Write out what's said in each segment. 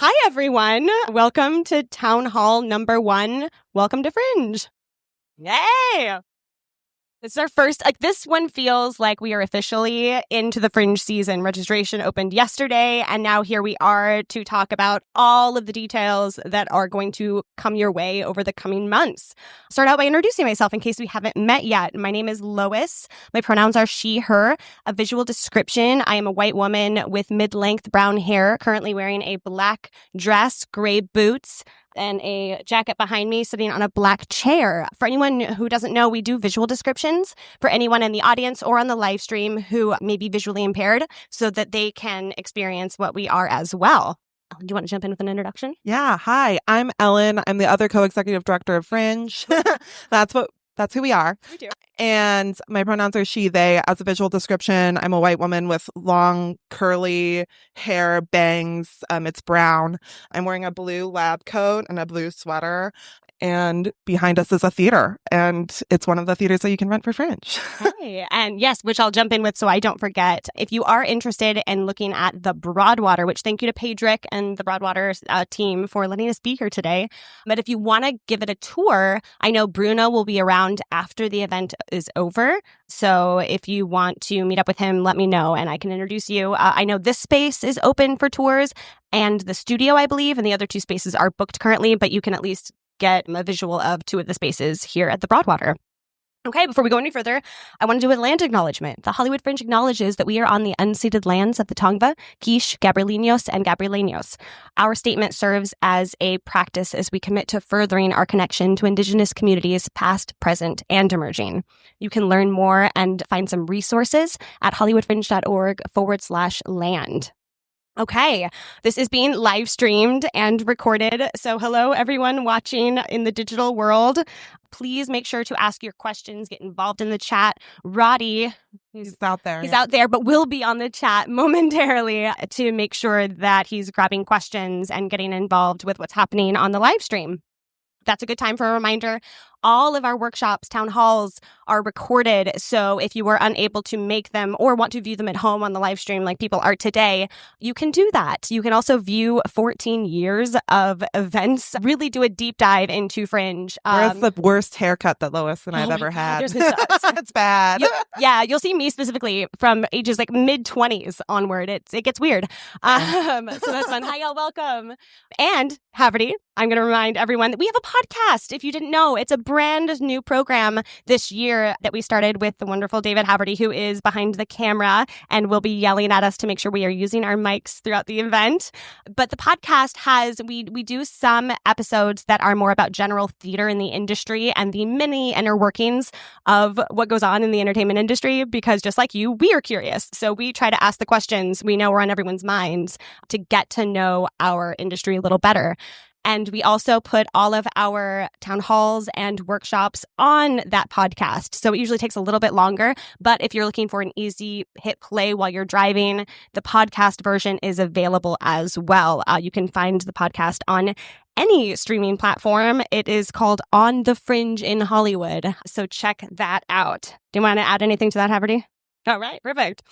Hi, everyone. Welcome to Town Hall number 1. Welcome to Fringe. Yay! This is our first, this one feels like we are officially into the Fringe season. Registration opened yesterday, and now here we are to talk about all of the details that are going to come your way over the coming months. I'll start out by introducing myself in case we haven't met yet. My name is Lois. My pronouns are she, her. A visual description: I am a white woman with mid-length brown hair, currently wearing a black dress, gray boots, and a jacket behind me, sitting on a black chair. For anyone who doesn't know, we do visual descriptions for anyone in the audience or on the live stream who may be visually impaired so that they can experience what we are as well. Ellen, do you want to jump in with an introduction? Yeah. Hi, I'm Ellen. I'm the other co-executive director of Fringe. That's who we are. We do. And my pronouns are she, they. As a visual description, I'm a white woman with long, curly hair, bangs. It's brown. I'm wearing a blue lab coat and a blue sweater. And behind us is a theater. And it's one of the theaters that you can rent for Fringe. Hey, and yes, which I'll jump in with so I don't forget. If you are interested in looking at the Broadwater, which thank you to Pedrick and the Broadwater team for letting us be here today. But if you want to give it a tour, I know Bruno will be around after the event is over. So if you want to meet up with him, let me know and I can introduce you. I know this space is open for tours and the studio, I believe, and the other 2 spaces are booked currently, but you can at least get a visual of 2 of the spaces here at the Broadwater. Okay, before we go any further, I want to do a land acknowledgement. The Hollywood Fringe acknowledges that we are on the unceded lands of the Tongva, Quiche, Gabrielinos, and Gabrieleños. Our statement serves as a practice as we commit to furthering our connection to Indigenous communities past, present, and emerging. You can learn more and find some resources at hollywoodfringe.org/land. Okay, this is being live streamed and recorded. So hello, everyone watching in the digital world. Please make sure to ask your questions, get involved in the chat. Roddy, He's out there. He's out there, but will be on the chat momentarily to make sure that he's grabbing questions and getting involved with what's happening on the live stream. That's a good time for a reminder. All of our workshops, town halls, are recorded. So if you were unable to make them or want to view them at home on the live stream like people are today, you can do that. You can also view 14 years of events, really do a deep dive into Fringe. Where's the worst haircut that Lois and I've ever had? It's bad. You'll see me specifically from ages like mid-20s onward. It gets weird. So that's fun. Hi, y'all. Welcome. And Haverty, I'm going to remind everyone that we have a podcast. If you didn't know, it's a brand new program this year that we started with the wonderful David Haverty, who is behind the camera and will be yelling at us to make sure we are using our mics throughout the event. But the podcast we do some episodes that are more about general theater in the industry and the many inner workings of what goes on in the entertainment industry, because just like you, we are curious. So we try to ask the questions we know are on everyone's minds to get to know our industry a little better. And we also put all of our town halls and workshops on that podcast. So it usually takes a little bit longer. But if you're looking for an easy hit play while you're driving, the podcast version is available as well. You can find the podcast on any streaming platform. It is called On the Fringe in Hollywood. So check that out. Do you want to add anything to that, Haverty? All right, perfect.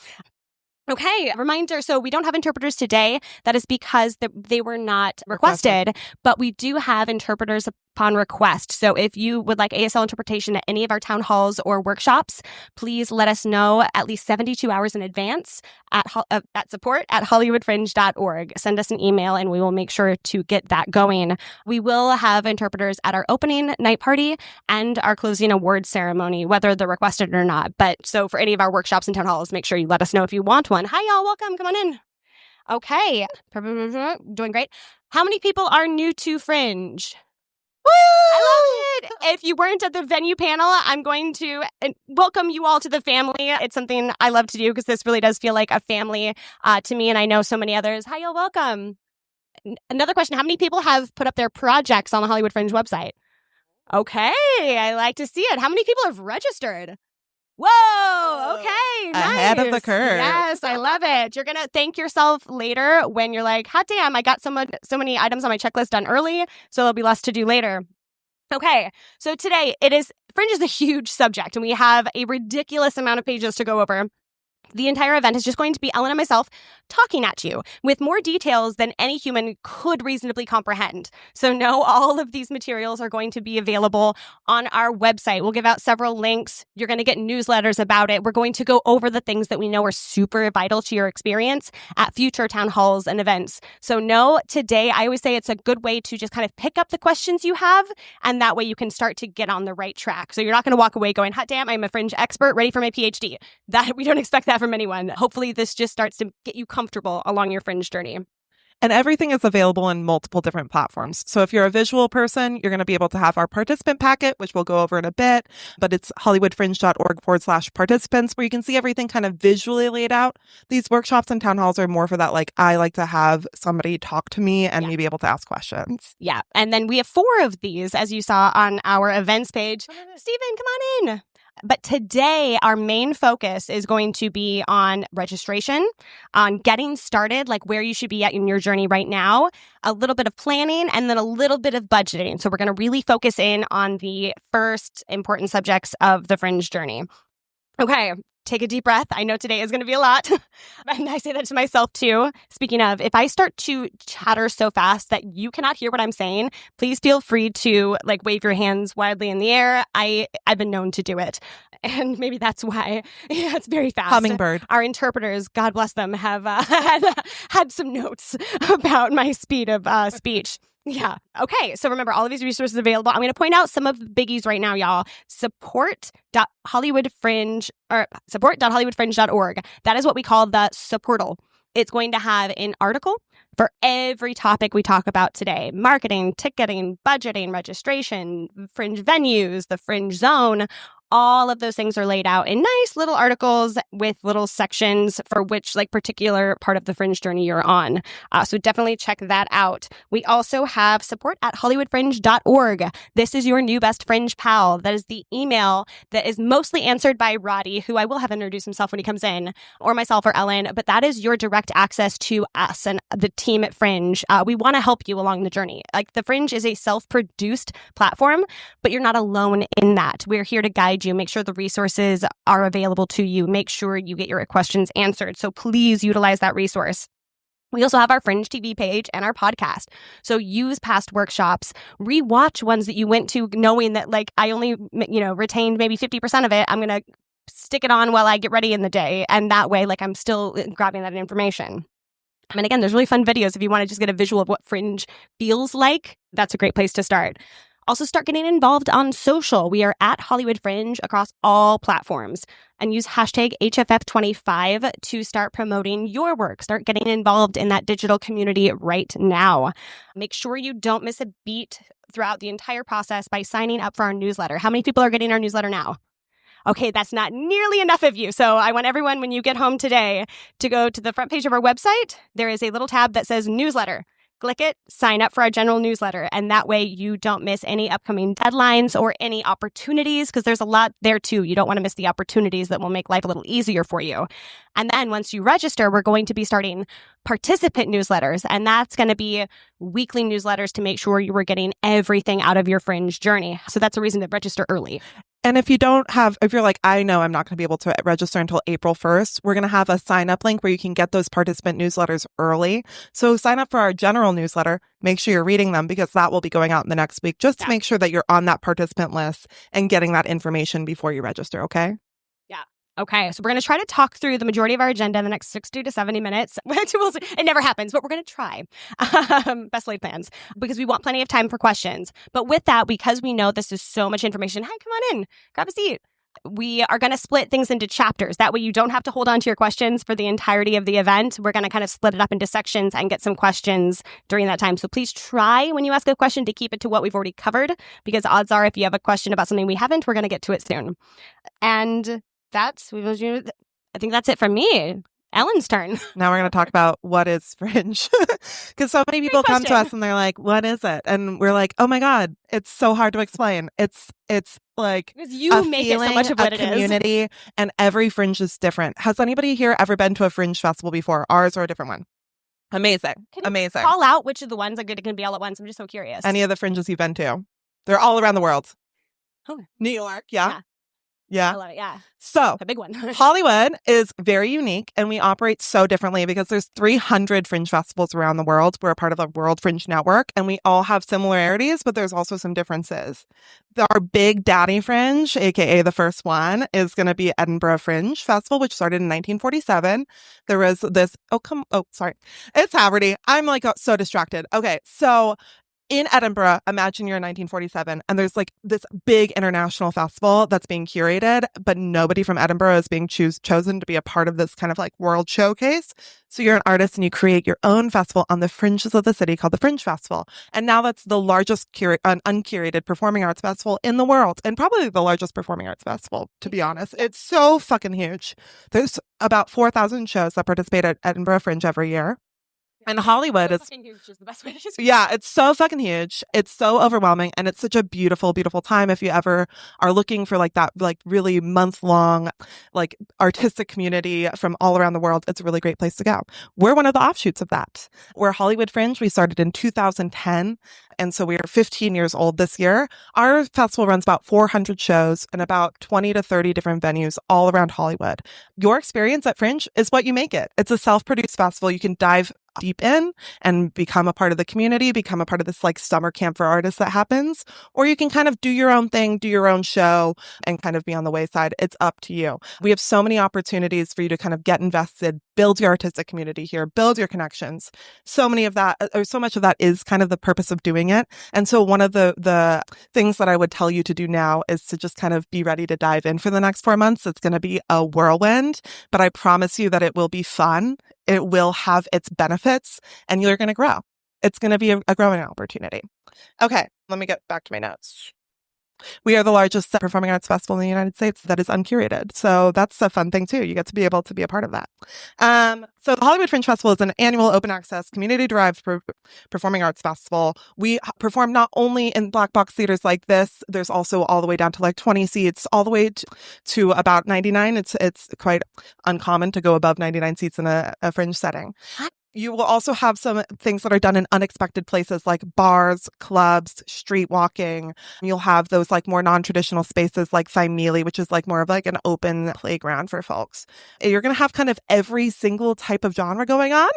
Okay, reminder, so we don't have interpreters today. That is because they were not requested, but we do have interpreters upon request. So if you would like ASL interpretation at any of our town halls or workshops, please let us know at least 72 hours in advance at support@hollywoodfringe.org. Send us an email and we will make sure to get that going. We will have interpreters at our opening night party and our closing award ceremony, whether they're requested or not. But so for any of our workshops and town halls, make sure you let us know if you want one. Hi, y'all. Welcome. Come on in. Okay. Doing great. How many people are new to Fringe? Woo! I love it. If you weren't at the venue panel, I'm going to welcome you all to the family. It's something I love to do because this really does feel like a family to me, and I know so many others. Hi, y'all. Welcome. Another question. How many people have put up their projects on the Hollywood Fringe website? Okay. I like to see it. How many people have registered? Whoa, okay, nice. Ahead of the curve. Yes, I love it. You're going to thank yourself later when you're like, hot damn, I got so many items on my checklist done early, so there'll be less to do later. Okay, so today Fringe is a huge subject, and we have a ridiculous amount of pages to go over. The entire event is just going to be Ellen and myself talking at you with more details than any human could reasonably comprehend. So know all of these materials are going to be available on our website. We'll give out several links. You're going to get newsletters about it. We're going to go over the things that we know are super vital to your experience at future town halls and events. So know today, I always say it's a good way to just kind of pick up the questions you have, and that way you can start to get on the right track. So you're not going to walk away going, hot damn, I'm a Fringe expert, ready for my PhD. That we don't expect that from anyone. Hopefully this just starts to get you comfortable along your Fringe journey. And everything is available in multiple different platforms. So if you're a visual person, you're going to be able to have our participant packet, which we'll go over in a bit, but it's hollywoodfringe.org/participants, where you can see everything kind of visually laid out. These workshops and town halls are more for that, like, I like to have somebody talk to me and me be able to ask questions. Yeah. And then we have 4 of these, as you saw on our events page. Stephen, come on in. But today, our main focus is going to be on registration, on getting started, like where you should be at in your journey right now, a little bit of planning, and then a little bit of budgeting. So we're going to really focus in on the first important subjects of the Fringe journey. Okay, take a deep breath. I know today is going to be a lot. And I say that to myself too. Speaking of, if I start to chatter so fast that you cannot hear what I'm saying, please feel free to like wave your hands wildly in the air. I've been known to do it. And maybe that's why it's very fast. Hummingbird. Our interpreters, God bless them, have had some notes about my speed of speech. Yeah. Okay. So remember, all of these resources available. I'm going to point out some of the biggies right now, y'all. Support.hollywoodfringe.org. That is what we call the supportal. It's going to have an article for every topic we talk about today: marketing, ticketing, budgeting, registration, Fringe venues, the Fringe zone. All of those things are laid out in nice little articles with little sections for which like particular part of the Fringe journey you're on. So definitely check that out. We also have support at hollywoodfringe.org. This is your new best Fringe pal. That is the email that is mostly answered by Roddy, who I will have introduce himself when he comes in, or myself or Ellen, but that is your direct access to us and the team at Fringe. We want to help you along the journey. Like, the Fringe is a self-produced platform, but you're not alone in that. We're here to guide you, make sure the resources are available to you, make sure you get your questions answered. So please utilize that resource. We also have our Fringe TV page and our podcast. So use past workshops, rewatch ones that you went to knowing that like I only, retained maybe 50% of it. I'm going to stick it on while I get ready in the day. And that way, like, I'm still grabbing that information. I mean, again, there's really fun videos if you want to just get a visual of what Fringe feels like. That's a great place to start. Also, start getting involved on social. We are at Hollywood Fringe across all platforms, and use hashtag HFF25 to start promoting your work. Start getting involved in that digital community right now. Make sure you don't miss a beat throughout the entire process by signing up for our newsletter. How many people are getting our newsletter now? Okay, that's not nearly enough of you. So I want everyone, when you get home today, to go to the front page of our website. There is a little tab that says newsletter. Click it, sign up for our general newsletter, and that way you don't miss any upcoming deadlines or any opportunities, because there's a lot there too. You don't want to miss the opportunities that will make life a little easier for you. And then once you register, we're going to be starting participant newsletters, and that's going to be weekly newsletters to make sure you are getting everything out of your Fringe journey. So that's a reason to register early. And if you're like, I know I'm not going to be able to register until April 1st, we're going to have a sign up link where you can get those participant newsletters early. So sign up for our general newsletter. Make sure you're reading them, because that will be going out in the next week, just to make sure that you're on that participant list and getting that information before you register. Okay. Yeah. Okay, so we're going to try to talk through the majority of our agenda in the next 60 to 70 minutes. It never happens, but we're going to try. Best laid plans, because we want plenty of time for questions. But with that, because we know this is so much information, hi, come on in, grab a seat. We are going to split things into chapters. That way you don't have to hold on to your questions for the entirety of the event. We're going to kind of split it up into sections and get some questions during that time. So please try, when you ask a question, to keep it to what we've already covered, because odds are if you have a question about something we haven't, we're going to get to it soon. And I think that's it from me. Ellen's turn. Now we're going to talk about what is Fringe. Because so many people come to us and they're like, what is it? And we're like, oh my God, it's so hard to explain. It's like because you make it so much of what it is. Community, and every Fringe is different. Has anybody here ever been to a Fringe festival before? Ours or a different one? Amazing. Can you amazing. Call out which of the ones are going to be all at once. I'm just so curious. Any of the Fringes you've been to? They're all around the world. Oh. New York, yeah. Yeah. I love it. Yeah. So A big one. Hollywood is very unique, and we operate so differently because there's 300 Fringe festivals around the world. We're a part of the World Fringe Network, and we all have similarities, but there's also some differences. Our big daddy Fringe, aka the first one, is going to be Edinburgh Fringe Festival, which started in 1947. There was this. Sorry, it's Haverty. I'm like so distracted. Okay, so in Edinburgh, imagine you're in 1947 and there's like this big international festival that's being curated, but nobody from Edinburgh is being chosen to be a part of this kind of like world showcase. So you're an artist and you create your own festival on the fringes of the city called the Fringe Festival. And now that's the largest uncurated performing arts festival in the world, and probably the largest performing arts festival, to be honest. It's so fucking huge. There's about 4,000 shows that participate at Edinburgh Fringe every year. And Hollywood is the best way to describe it. Yeah, it's so fucking huge. It's so overwhelming, and it's such a beautiful, beautiful time. If you ever are looking for like that, like really month-long, like artistic community from all around the world, it's a really great place to go. We're one of the offshoots of that. We're Hollywood Fringe. We started in 2010, and so we are 15 years old this year. Our festival runs about 400 shows in about 20 to 30 different venues all around Hollywood. Your experience at Fringe is what you make it. It's a self-produced festival. You can dive deep in and become a part of the community, become a part of this like summer camp for artists that happens, or you can kind of do your own thing, do your own show, and kind of be on the wayside. It's up to you. We have so many opportunities for you to kind of get invested, build your artistic community here, build your connections. So many of that, or so much of that is kind of the purpose of doing it. And so one of the things that I would tell you to do now is to just kind of be ready to dive in for the next 4 months. It's going to be a whirlwind, but I promise you that it will be fun. It will have its benefits, and you're going to grow. It's going to be a growing opportunity. Okay, let me get back to my notes. We are the largest performing arts festival in the United States that is uncurated. So that's a fun thing too. You get to be able to be a part of that. So the Hollywood Fringe Festival is an annual open access community-derived performing arts festival. We perform not only in black box theaters like this, there's also all the way down to like 20 seats, all the way to about 99. It's quite uncommon to go above 99 seats in a Fringe setting. You will also have some things that are done in unexpected places like bars, clubs, street walking. You'll have those like more non-traditional spaces like Thymele, which is like more of like an open playground for folks. You're going to have kind of every single type of genre going on.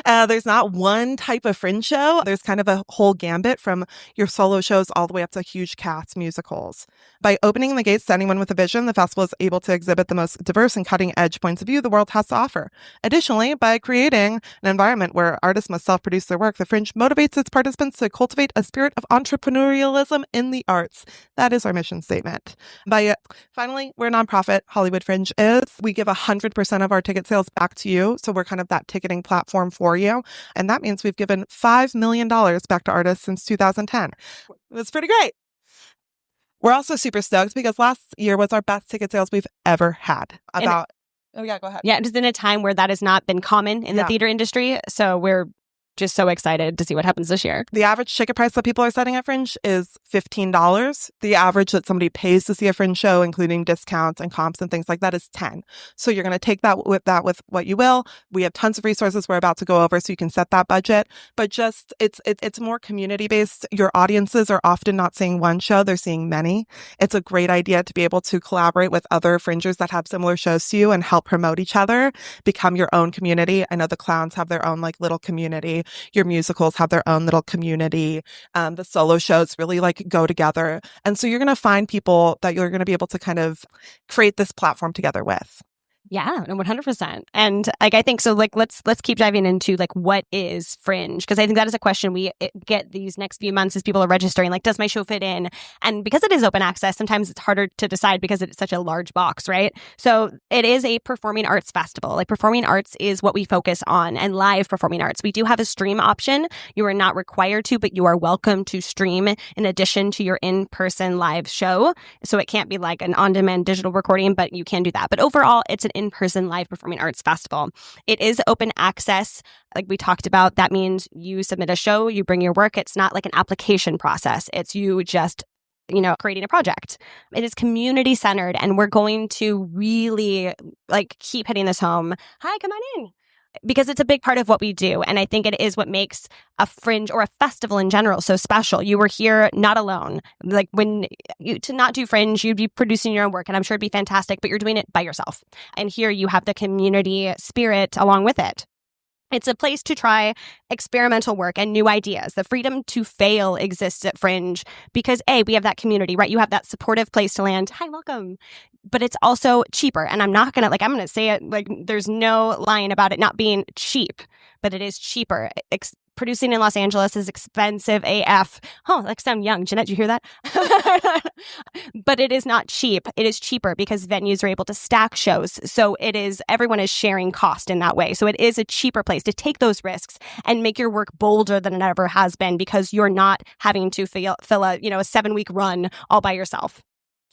There's not one type of Fringe show. There's kind of a whole gambit from your solo shows all the way up to huge cast musicals. By opening the gates to anyone with a vision, the festival is able to exhibit the most diverse and cutting-edge points of view the world has to offer. Additionally, by creating an environment where artists must self-produce their work, the Fringe motivates its participants to cultivate a spirit of entrepreneurialism in the arts. That is our mission statement. Finally, we're a nonprofit. Hollywood Fringe is. We give 100% of our ticket sales back to you. So we're kind of that ticketing platform for you. And that means we've given $5 million back to artists since 2010. It's pretty great. We're also super stoked because last year was our best ticket sales we've ever had. Oh, yeah, go ahead. Yeah, just in a time where that has not been common in the theater industry. So we're just so excited to see what happens this year. The average ticket price that people are setting at Fringe is $15. The average that somebody pays to see a Fringe show, including discounts and comps and things like that, is $10. So you're going to take that with what you will. We have tons of resources we're about to go over so you can set that budget. But just it's more community based. Your audiences are often not seeing one show, they're seeing many. It's a great idea to be able to collaborate with other Fringers that have similar shows to you and help promote each other, become your own community. I know the clowns have their own like little community. Your musicals have their own little community. The solo shows really like go together. And so you're going to find people that you're going to be able to kind of create this platform together with. Yeah, 100%. And like, I think so, like, let's keep diving into like, what is Fringe? Because I think that is a question we get these next few months as people are registering, like, does my show fit in? And because it is open access, sometimes it's harder to decide because it's such a large box, right? So it is a performing arts festival. Like, performing arts is what we focus on, and live performing arts. We do have a stream option. You are not required to, but you are welcome to stream in addition to your in-person live show. So it can't be like an on-demand digital recording, but you can do that. But overall, it's an in-person live performing arts festival. It is open access. Like we talked about, that means you submit a show, you bring your work. It's not like an application process. It's you just, creating a project. It is community centered, and we're going to really like keep hitting this home. Hi, come on in. because it's a big part of what we do. And I think it is what makes a Fringe or a festival in general so special. You were here not alone. Like to not do Fringe, you'd be producing your own work, and I'm sure it'd be fantastic, but you're doing it by yourself. And here you have the community spirit along with it. It's a place to try experimental work and new ideas. The freedom to fail exists at Fringe because we have that community, right? You have that supportive place to land. Hi, welcome. But it's also cheaper. And I'm going to say it like there's no lying about it not being cheap, but it is cheaper. Producing in Los Angeles is expensive AF. Oh, like sound young. Jeanette, did you hear that? But it is not cheap. It is cheaper because venues are able to stack shows. So everyone is sharing cost in that way. So it is a cheaper place to take those risks and make your work bolder than it ever has been because you're not having to fill a 7-week run all by yourself.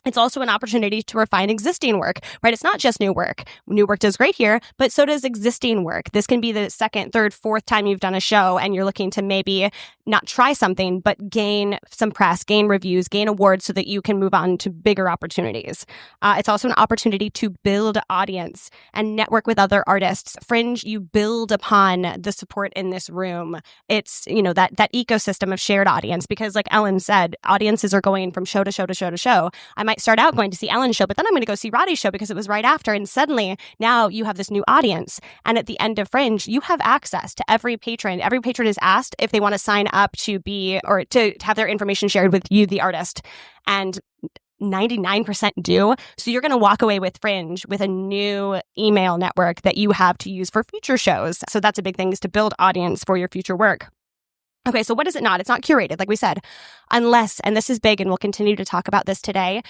It's also an opportunity to refine existing work, right? It's not just new work. New work does great here, but so does existing work. This can be the second, third, fourth time you've done a show and you're looking to maybe not try something, but gain some press, gain reviews, gain awards so that you can move on to bigger opportunities. It's also an opportunity to build audience and network with other artists. Fringe, you build upon the support in this room. It's, that ecosystem of shared audience because like Ellen said, audiences are going from show to show to show to show. I might start out going to see Ellen's show, but then I'm going to go see Roddy's show because it was right after. And suddenly now you have this new audience. And at the end of Fringe, you have access to every patron. Every patron is asked if they want to sign up to be or to have their information shared with you, the artist. And 99% do. So you're going to walk away with Fringe with a new email network that you have to use for future shows. So that's a big thing, is to build audience for your future work. Okay, so what is it not? It's not curated, like we said, unless, and this is big and we'll continue to talk about this today,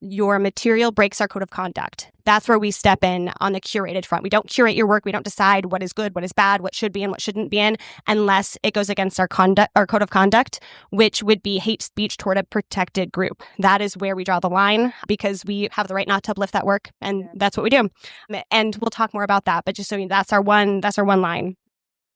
your material breaks our code of conduct. That's where we step in on the curated front. We don't curate your work. We don't decide what is good, what is bad, what should be and what shouldn't be in, unless it goes against our code of conduct, which would be hate speech toward a protected group. That is where we draw the line because we have the right not to uplift that work, and that's what we do. And we'll talk more about that, but just so you know, that's our one line.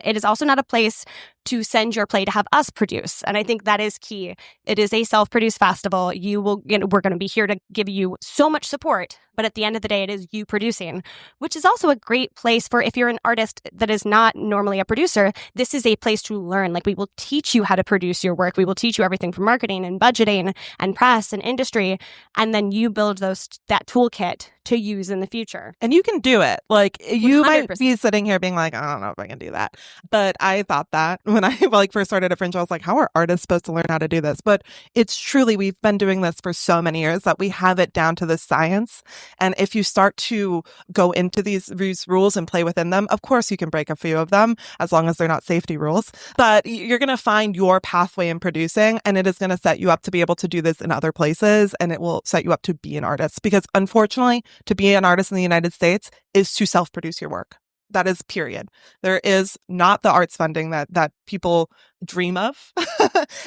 It is also not a place to send your play to have us produce. And I think that is key. It is a self-produced festival. We're going to be here to give you so much support. But at the end of the day, it is you producing, which is also a great place for if you're an artist that is not normally a producer, this is a place to learn. Like we will teach you how to produce your work. We will teach you everything from marketing and budgeting and press and industry. And then you build that toolkit to use in the future. And you can do it. Like you 100%. might be sitting here being like, I don't know if I can do that. But I thought that when I first started at Fringe, I was like, how are artists supposed to learn how to do this? But it's truly, we've been doing this for so many years that we have it down to the science. And if you start to go into these rules and play within them, of course you can break a few of them as long as they're not safety rules. But you're going to find your pathway in producing, and it is going to set you up to be able to do this in other places, and it will set you up to be an artist. Because unfortunately, to be an artist in the United States is to self-produce your work. That is period. There is not the arts funding that people dream of.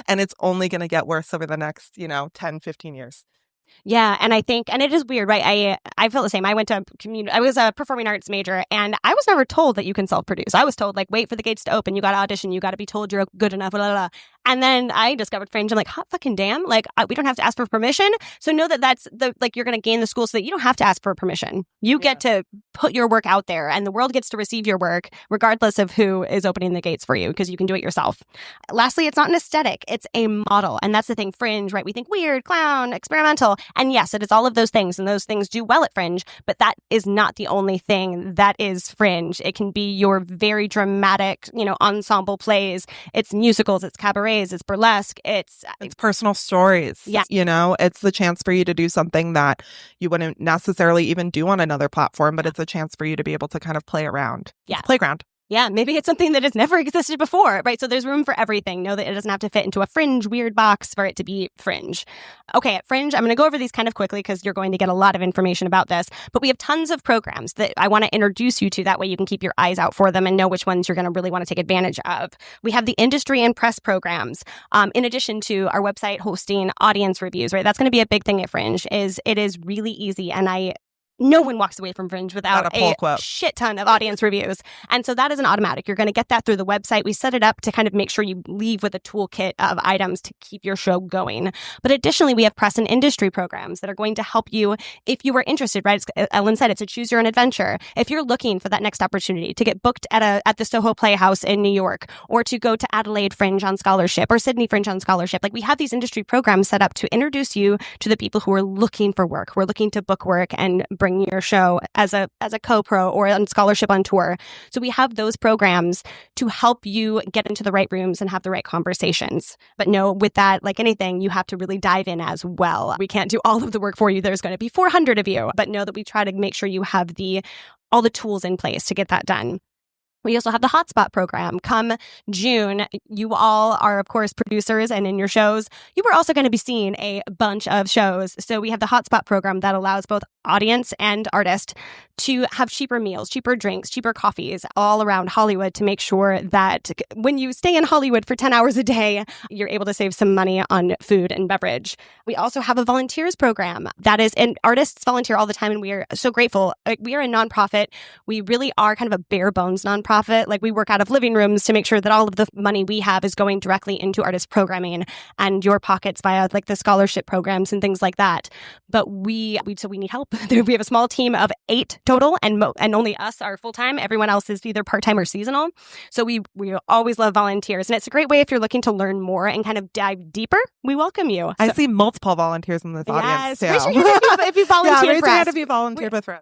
And it's only going to get worse over the next, 10, 15 years. Yeah, and I think, and it is weird, right? I felt the same. I was a performing arts major, and I was never told that you can self-produce. I was told, like, wait for the gates to open. You got to audition. You got to be told you're good enough, blah, blah, blah. And then I discovered Fringe. I'm like, hot fucking damn. Like, we don't have to ask for permission. So know that that's you're going to gain the school so that you don't have to ask for permission. You get to put your work out there, and the world gets to receive your work regardless of who is opening the gates for you, because you can do it yourself. Lastly, it's not an aesthetic. It's a model. And that's the thing. Fringe, right? We think weird, clown, experimental. And yes, it is all of those things. And those things do well at Fringe. But that is not the only thing that is Fringe. It can be your very dramatic, ensemble plays. It's musicals. It's cabarets. It's burlesque. It's personal stories. Yeah. It's the chance for you to do something that you wouldn't necessarily even do on another platform, but it's a chance for you to be able to kind of play around. Yeah. It's a playground. Yeah, maybe it's something that has never existed before, right? So there's room for everything. Know that it doesn't have to fit into a Fringe weird box for it to be Fringe. Okay, at Fringe, I'm going to go over these kind of quickly because you're going to get a lot of information about this. But we have tons of programs that I want to introduce you to. That way you can keep your eyes out for them and know which ones you're going to really want to take advantage of. We have the industry and press programs, in addition to our website hosting audience reviews, right? That's going to be a big thing at Fringe. It is really easy. And no one walks away from Fringe without Not a poll quote. shit ton of audience reviews. And so that is an automatic. You're going to get that through the website. We set it up to kind of make sure you leave with a toolkit of items to keep your show going. But additionally, we have press and industry programs that are going to help you if you are interested, right? Ellen said it's a choose your own adventure. If you're looking for that next opportunity to get booked at the Soho Playhouse in New York, or to go to Adelaide Fringe on scholarship, or Sydney Fringe on scholarship, like we have these industry programs set up to introduce you to the people who are looking for work, who are looking to book work and bring your show as a co-pro or on scholarship on tour. So we have those programs to help you get into the right rooms and have the right conversations. But no, with that, like anything, you have to really dive in as well. We can't do all of the work for you. There's going to be 400 of you, but know that we try to make sure you have all the tools in place to get that done. We also have the Hotspot program. Come June, you all are, of course, producers, and in your shows, you are also going to be seeing a bunch of shows. So we have the Hotspot program that allows both audience and artist to have cheaper meals, cheaper drinks, cheaper coffees all around Hollywood to make sure that when you stay in Hollywood for 10 hours a day, you're able to save some money on food and beverage. We also have a volunteers program that is, and artists volunteer all the time, and we are so grateful. We are a nonprofit. We really are kind of a bare bones nonprofit. Like we work out of living rooms to make sure that all of the money we have is going directly into artist programming and your pockets via like the scholarship programs and things like that. But we need help. We have a small team of 8 total, and only us are full-time. Everyone else is either part-time or seasonal. So we always love volunteers. And it's a great way if you're looking to learn more and kind of dive deeper. We welcome you. I see multiple volunteers in this audience, too. Raise your hand if you volunteered raise for your us. hand if you volunteered with us.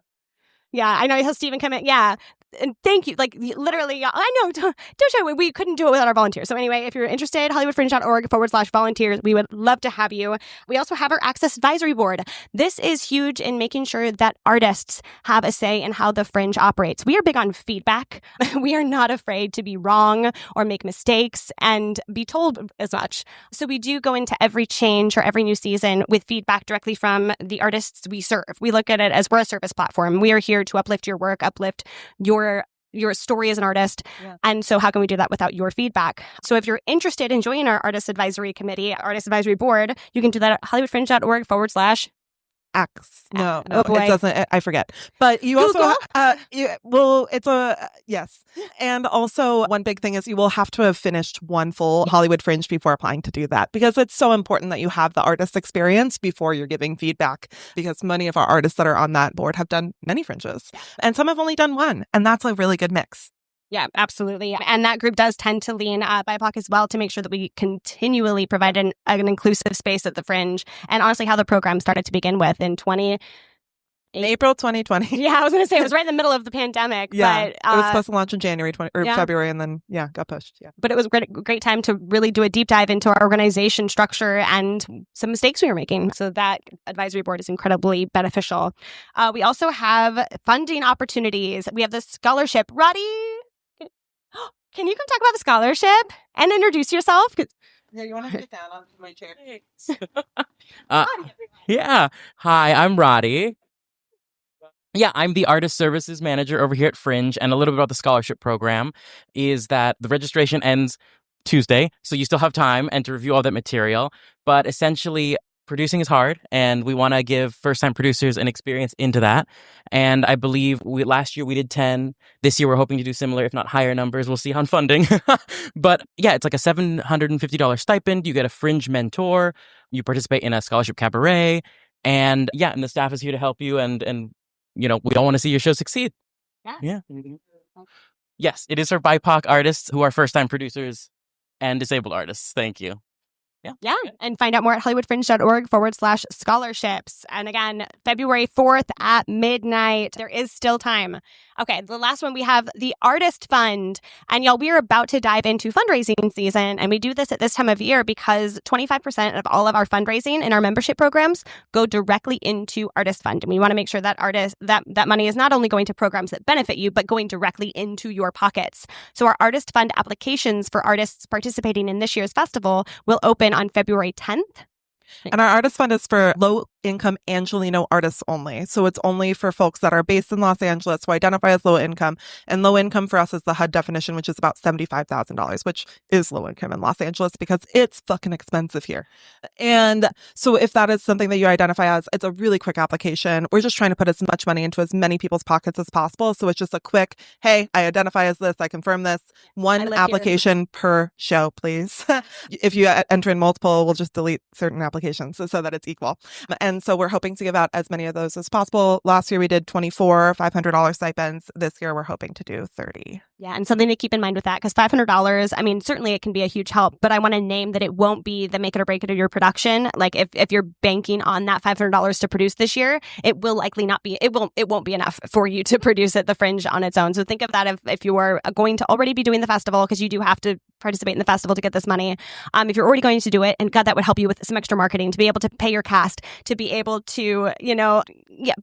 Yeah, I know. He'll Stephen come in. Yeah. And thank you. Like literally, I know. Don't shy away. We couldn't do it without our volunteers. So anyway, if you're interested, hollywoodfringe.org/volunteers. We would love to have you. We also have our Access Advisory Board. This is huge in making sure that artists have a say in how the Fringe operates. We are big on feedback. We are not afraid to be wrong or make mistakes and be told as much. So we do go into every change or every new season with feedback directly from the artists we serve. We look at it as we're a service platform. We are here to uplift your work, uplift your story as an artist. Yeah. And so how can we do that without your feedback? So if you're interested in joining our Artist Advisory Committee, Artist Advisory Board, you can do that at hollywoodfringe.org/X. No, it doesn't. I forget. But you also, yes. And also one big thing is you will have to have finished one full Hollywood Fringe before applying to do that, because it's so important that you have the artist experience before you're giving feedback, because many of our artists that are on that board have done many Fringes and some have only done one. And that's a really good mix. Yeah, absolutely. And that group does tend to lean BIPOC as well to make sure that we continually provide an inclusive space at the Fringe. And honestly, how the program started to begin with in April 2020. Yeah, I was going to say it was right in the middle of the pandemic. Yeah, but, it was supposed to launch in February, and then got pushed. Yeah, but it was a great time to really do a deep dive into our organization structure and some mistakes we were making. So that advisory board is incredibly beneficial. We also have funding opportunities. We have the scholarship. Roddy, can you come talk about the scholarship and introduce yourself? Yeah, you want to sit down on my chair? Yeah. Hi, I'm Roddy. Yeah, I'm the Artist Services Manager over here at Fringe, and a little bit about the scholarship program is that the registration ends Tuesday, so you still have time and to review all that material, but essentially producing is hard, and we want to give first-time producers an experience into that. And I believe last year we did 10. This year we're hoping to do similar, if not higher numbers. We'll see on funding. But yeah, it's like a $750 stipend. You get a Fringe mentor. You participate in a scholarship cabaret. And yeah, and the staff is here to help you. And we all want to see your show succeed. Yeah. Yes, it is for BIPOC artists who are first-time producers and disabled artists. Thank you. Yeah. And find out more at hollywoodfringe.org/scholarships. And again, February 4th at midnight. There is still time. Okay, the last one, we have the Artist Fund. And y'all, we are about to dive into fundraising season. And we do this at this time of year because 25% of all of our fundraising in our membership programs go directly into Artist Fund. And we want to make sure that that money is not only going to programs that benefit you, but going directly into your pockets. So our Artist Fund applications for artists participating in this year's festival will open on February 10th. And our Artist Fund is for income Angelino artists only. So it's only for folks that are based in Los Angeles who identify as low income. And low income for us is the HUD definition, which is about $75,000, which is low income in Los Angeles because it's fucking expensive here. And so if that is something that you identify as, it's a really quick application. We're just trying to put as much money into as many people's pockets as possible. So it's just a quick, hey, I identify as this, I confirm this. One application per show, please. If you enter in multiple, we'll just delete certain applications so that it's equal. And so we're hoping to give out as many of those as possible. Last year we did 24 $500 stipends. This year we're hoping to do 30. Yeah, and something to keep in mind with that, because $500, I mean, certainly it can be a huge help, but I want to name that it won't be the make it or break it of your production. Like if you're banking on that $500 to produce this year, it will likely not be, it won't be enough for you to produce at the Fringe on its own. So think of that if you are going to already be doing the festival, because you do have to participate in the festival to get this money. If you're already going to do it, and God, that would help you with some extra marketing to be able to pay your cast, to be able to,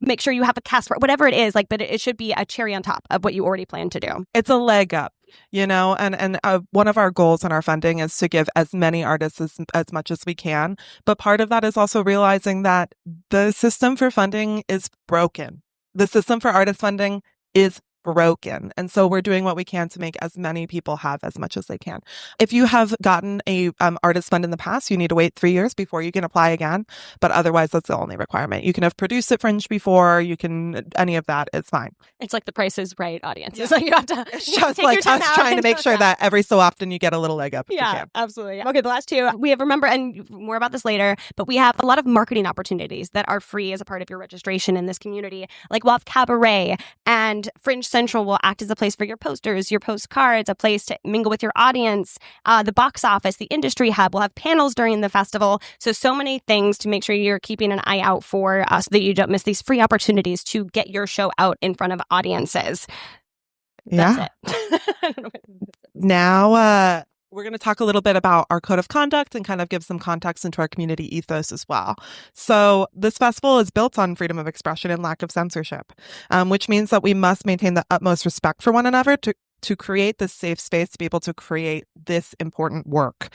make sure you have a cast for whatever it is, but it should be a cherry on top of what you already plan to do. It's a leg up, and one of our goals in our funding is to give as many artists as much as we can. But part of that is also realizing that the system for funding is broken. The system for artist funding is broken. And so we're doing what we can to make as many people have as much as they can. If you have gotten a artist fund in the past, you need to wait 3 years before you can apply again. But otherwise, that's the only requirement. You can have produced at Fringe before. Any of that is fine. It's like the Price is Right audience. Yeah. It's like you have to it's just like us trying to make sure that every so often you get a little leg up. Yeah, absolutely. Yeah. Okay, the last two, we have, remember, and more about this later, but we have a lot of marketing opportunities that are free as a part of your registration in this community. Like we'll have Cabaret, and Fringe Central will act as a place for your posters, your postcards, a place to mingle with your audience. The box office, the industry hub will have panels during the festival. So many things to make sure you're keeping an eye out for so that you don't miss these free opportunities to get your show out in front of audiences. Yeah. That's it. Now, we're going to talk a little bit about our code of conduct and kind of give some context into our community ethos as well. So this festival is built on freedom of expression and lack of censorship, which means that we must maintain the utmost respect for one another to create this safe space to be able to create this important work.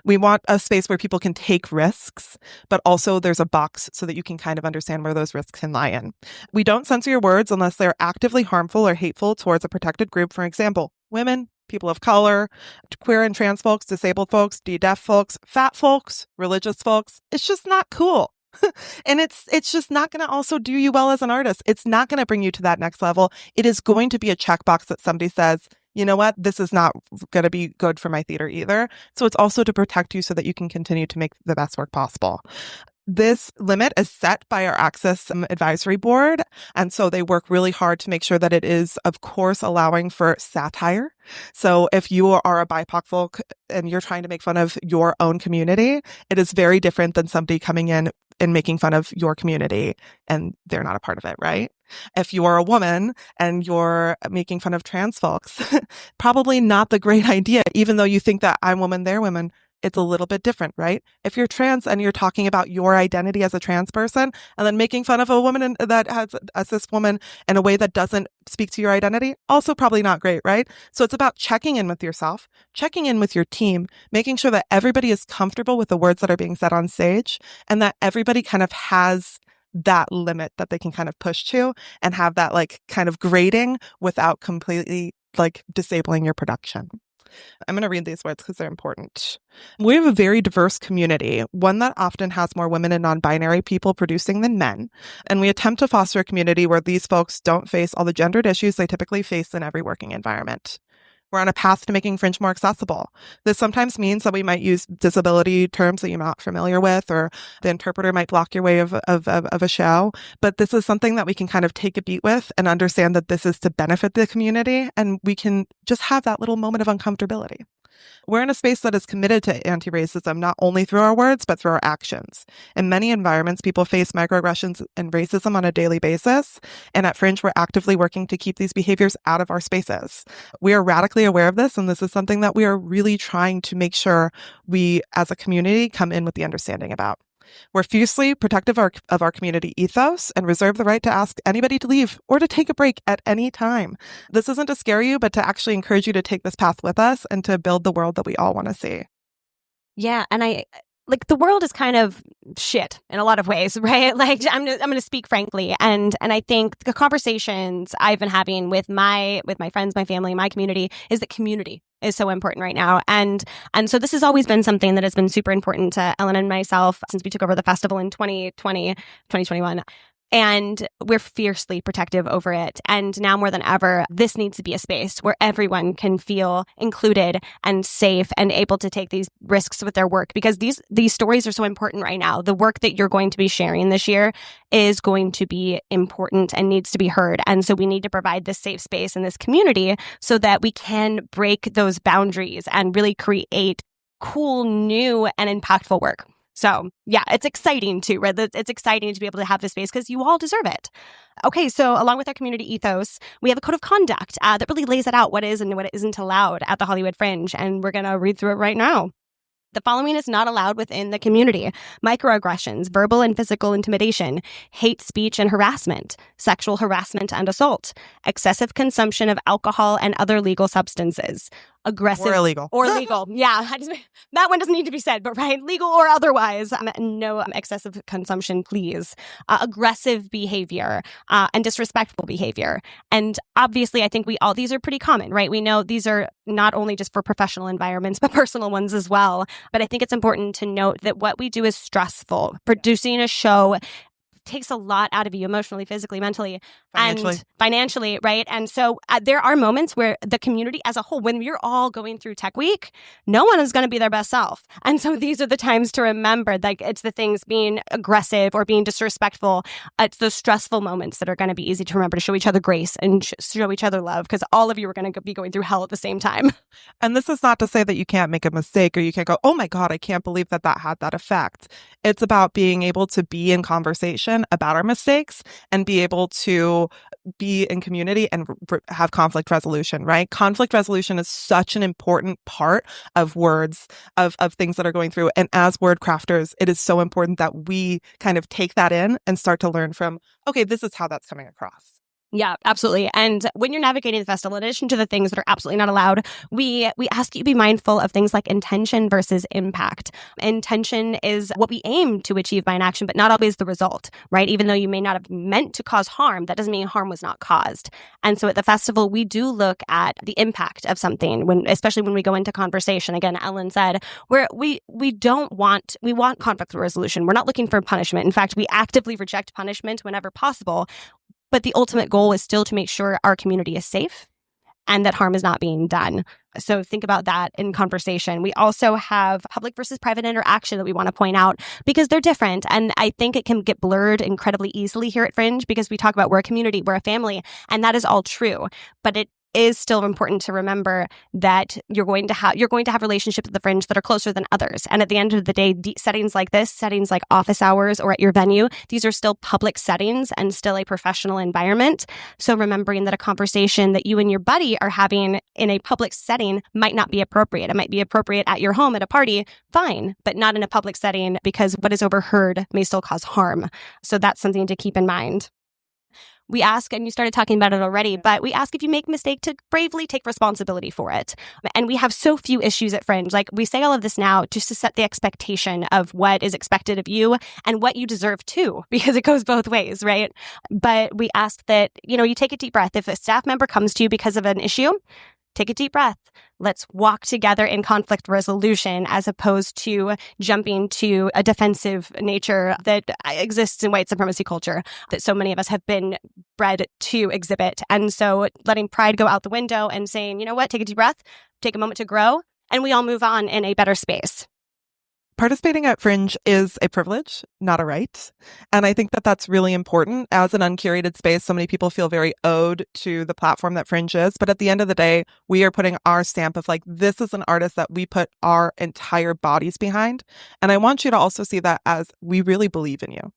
We want a space where people can take risks, but also there's a box so that you can kind of understand where those risks can lie in. We don't censor your words unless they're actively harmful or hateful towards a protected group. For example, women, people of color, queer and trans folks, disabled folks, deaf folks, fat folks, religious folks. It's just not cool. And it's just not going to also do you well as an artist. It's not going to bring you to that next level. It is going to be a checkbox that somebody says, you know what, this is not going to be good for my theater either. So it's also to protect you so that you can continue to make the best work possible. This limit is set by our Access Advisory Board. And so they work really hard to make sure that it is, of course, allowing for satire. So if you are a BIPOC folk and you're trying to make fun of your own community, it is very different than somebody coming in and making fun of your community and they're not a part of it, right? If you are a woman and you're making fun of trans folks, probably not the great idea, even though you think that I'm woman, they're women. It's a little bit different, right? If you're trans and you're talking about your identity as a trans person and then making fun of a woman that has a cis woman in a way that doesn't speak to your identity, also probably not great, right? So it's about checking in with yourself, checking in with your team, making sure that everybody is comfortable with the words that are being said on stage and that everybody kind of has that limit that they can kind of push to and have that kind of grading without completely disabling your production. I'm going to read these words because they're important. We have a very diverse community, one that often has more women and non-binary people producing than men. And we attempt to foster a community where these folks don't face all the gendered issues they typically face in every working environment. We're on a path to making Fringe more accessible. This sometimes means that we might use disability terms that you're not familiar with, or the interpreter might block your way of a show. But this is something that we can kind of take a beat with and understand that this is to benefit the community, and we can just have that little moment of uncomfortability. We're in a space that is committed to anti-racism, not only through our words, but through our actions. In many environments, people face microaggressions and racism on a daily basis. And at Fringe, we're actively working to keep these behaviors out of our spaces. We are radically aware of this, and this is something that we are really trying to make sure we, as a community, come in with the understanding about. We're fiercely protective of our community ethos and reserve the right to ask anybody to leave or to take a break at any time. This isn't to scare you, but to actually encourage you to take this path with us and to build the world that we all want to see. Yeah, and like the world is kind of shit in a lot of ways, right? Like I'm going to speak frankly, and I think the conversations I've been having with my friends, my family, my community is that community is so important right now, and so this has always been something that has been super important to Ellen and myself since we took over the festival in 2021. And we're fiercely protective over it. And now more than ever, this needs to be a space where everyone can feel included and safe and able to take these risks with their work, because these stories are so important right now. The work that you're going to be sharing this year is going to be important and needs to be heard. And so we need to provide this safe space in this community so that we can break those boundaries and really create cool, new, and impactful work. So yeah, it's exciting too, right? It's exciting to be able to have this space because you all deserve it. Okay, so along with our community ethos, we have a code of conduct that really lays it out, what is and what isn't allowed at the Hollywood Fringe. And we're going to read through it right now. The following is not allowed within the community: microaggressions, verbal and physical intimidation, hate speech and harassment, sexual harassment and assault, excessive consumption of alcohol and other legal substances, aggressive or illegal. Yeah, that one doesn't need to be said, but right, legal or otherwise. No excessive consumption, please. Aggressive behavior and disrespectful behavior. And obviously, I think these are pretty common, right? We know these are not only just for professional environments, but personal ones as well. But I think it's important to note that what we do is stressful. Producing a show takes a lot out of you emotionally, physically, mentally, and financially, right? And so there are moments where the community as a whole, when you're all going through Tech Week, no one is going to be their best self. And so these are the times to remember, like, it's the things being aggressive or being disrespectful. It's those stressful moments that are going to be easy to remember, to show each other grace and show each other love, because all of you are going to be going through hell at the same time. And this is not to say that you can't make a mistake or you can't go, oh my God, I can't believe that had that effect. It's about being able to be in conversation about our mistakes and be able to be in community and have conflict resolution, right? Conflict resolution is such an important part of words, of things that are going through. And as word crafters, it is so important that we kind of take that in and start to learn from, okay, this is how that's coming across. Yeah, absolutely. And when you're navigating the festival, in addition to the things that are absolutely not allowed, we ask you to be mindful of things like intention versus impact. Intention is what we aim to achieve by an action, but not always the result, right? Even though you may not have meant to cause harm, that doesn't mean harm was not caused. And so at the festival, we do look at the impact of something, especially when we go into conversation. Again, Ellen said, we want conflict resolution. We're not looking for punishment. In fact, we actively reject punishment whenever possible. But the ultimate goal is still to make sure our community is safe and that harm is not being done. So think about that in conversation. We also have public versus private interaction that we want to point out because they're different. And I think it can get blurred incredibly easily here at Fringe because we talk about we're a community, we're a family, and that is all true. But it is still important to remember that you're going to have relationships at the Fringe that are closer than others. And at the end of the day, settings like this, settings like office hours or at your venue, these are still public settings and still a professional environment. So remembering that a conversation that you and your buddy are having in a public setting might not be appropriate. It might be appropriate at your home at a party, fine, but not in a public setting because what is overheard may still cause harm. So that's something to keep in mind. We ask, and you started talking about it already, but we ask if you make a mistake to bravely take responsibility for it. And we have so few issues at Fringe. Like, we say all of this now just to set the expectation of what is expected of you and what you deserve too, because it goes both ways, right? But we ask that, you take a deep breath. If a staff member comes to you because of an issue, take a deep breath. Let's walk together in conflict resolution as opposed to jumping to a defensive nature that exists in white supremacy culture that so many of us have been bred to exhibit. And so letting pride go out the window and saying, you know what, take a deep breath, take a moment to grow, and we all move on in a better space. Participating at Fringe is a privilege, not a right. And I think that that's really important. As an uncurated space, so many people feel very owed to the platform that Fringe is. But at the end of the day, we are putting our stamp of this is an artist that we put our entire bodies behind. And I want you to also see that as we really believe in you.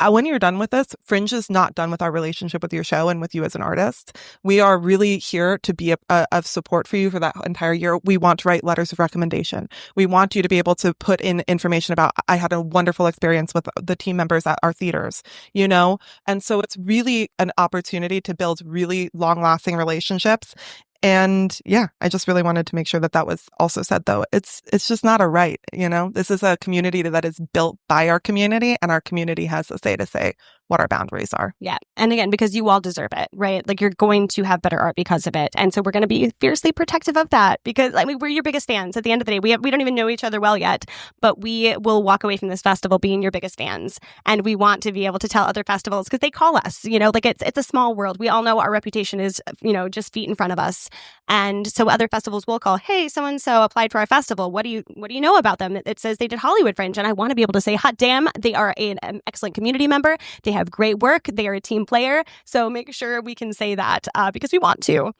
When you're done with this, Fringe is not done with our relationship with your show and with you as an artist. We are really here to be of support for you for that entire year. We want to write letters of recommendation. We want you to be able to put in information about, I had a wonderful experience with the team members at our theaters, And so it's really an opportunity to build really long-lasting relationships And yeah, I just really wanted to make sure that was also said, though. It's just not a right, This is a community that is built by our community, and our community has a say to say what our boundaries are. Yeah. And again, because you all deserve it, right? Like, you're going to have better art because of it. And so we're going to be fiercely protective of that, because we're your biggest fans. At the end of the day, we don't even know each other well yet, but we will walk away from this festival being your biggest fans. And we want to be able to tell other festivals, because they call us, it's a small world. We all know our reputation is, just feet in front of us. And so other festivals will call, hey, so-and-so applied for our festival. What do you know about them? It says they did Hollywood Fringe. And I want to be able to say, hot damn, they are an excellent community member. They have great work. They are a team player. So make sure we can say that because we want to.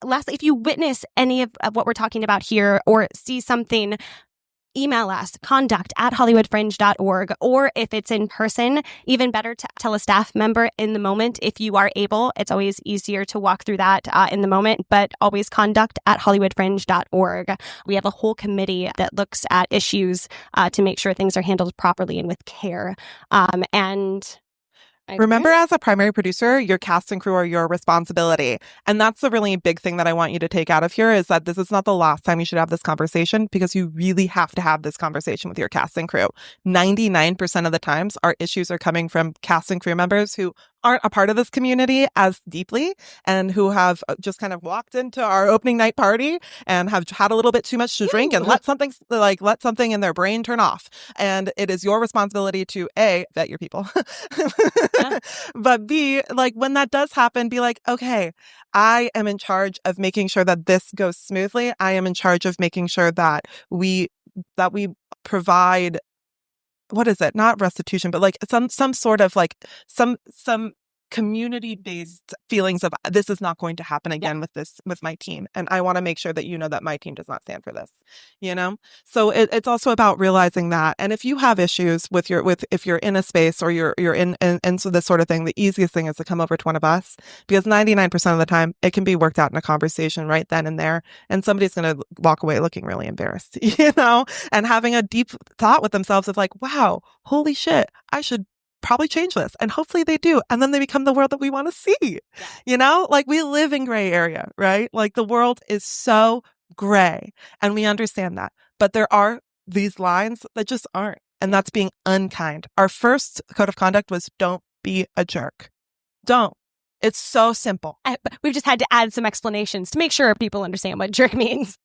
Lastly, if you witness any of what we're talking about here or see something, email us, conduct@hollywoodfringe.org, or if it's in person, even better to tell a staff member in the moment if you are able. It's always easier to walk through that in the moment, but always conduct@hollywoodfringe.org. We have a whole committee that looks at issues to make sure things are handled properly and with care. Remember, as a primary producer, your cast and crew are your responsibility. And that's the really big thing that I want you to take out of here, is that this is not the last time you should have this conversation, because you really have to have this conversation with your cast and crew. 99% of the times, our issues are coming from cast and crew members who aren't a part of this community as deeply, and who have just kind of walked into our opening night party and have had a little bit too much to drink and let something in their brain turn off. And it is your responsibility to A, vet your people, but B, when that does happen, be like, okay, I am in charge of making sure that this goes smoothly. I am in charge of making sure that we provide, what is it? Not restitution, but some sort of some community-based feelings of, this is not going to happen again with my team. And I want to make sure that that my team does not stand for this, So it's also about realizing that. And if you have issues if you're in a space or you're in so this sort of thing, the easiest thing is to come over to one of us, because 99% of the time it can be worked out in a conversation right then and there. And somebody's going to walk away looking really embarrassed, and having a deep thought with themselves of wow, holy shit, I should probably change this. And hopefully they do. And then they become the world that we want to see. Yeah. We live in gray area, right? The world is so gray, and we understand that. But there are these lines that just aren't. And that's being unkind. Our first code of conduct was, don't be a jerk. Don't. It's so simple. We've just had to add some explanations to make sure people understand what jerk means.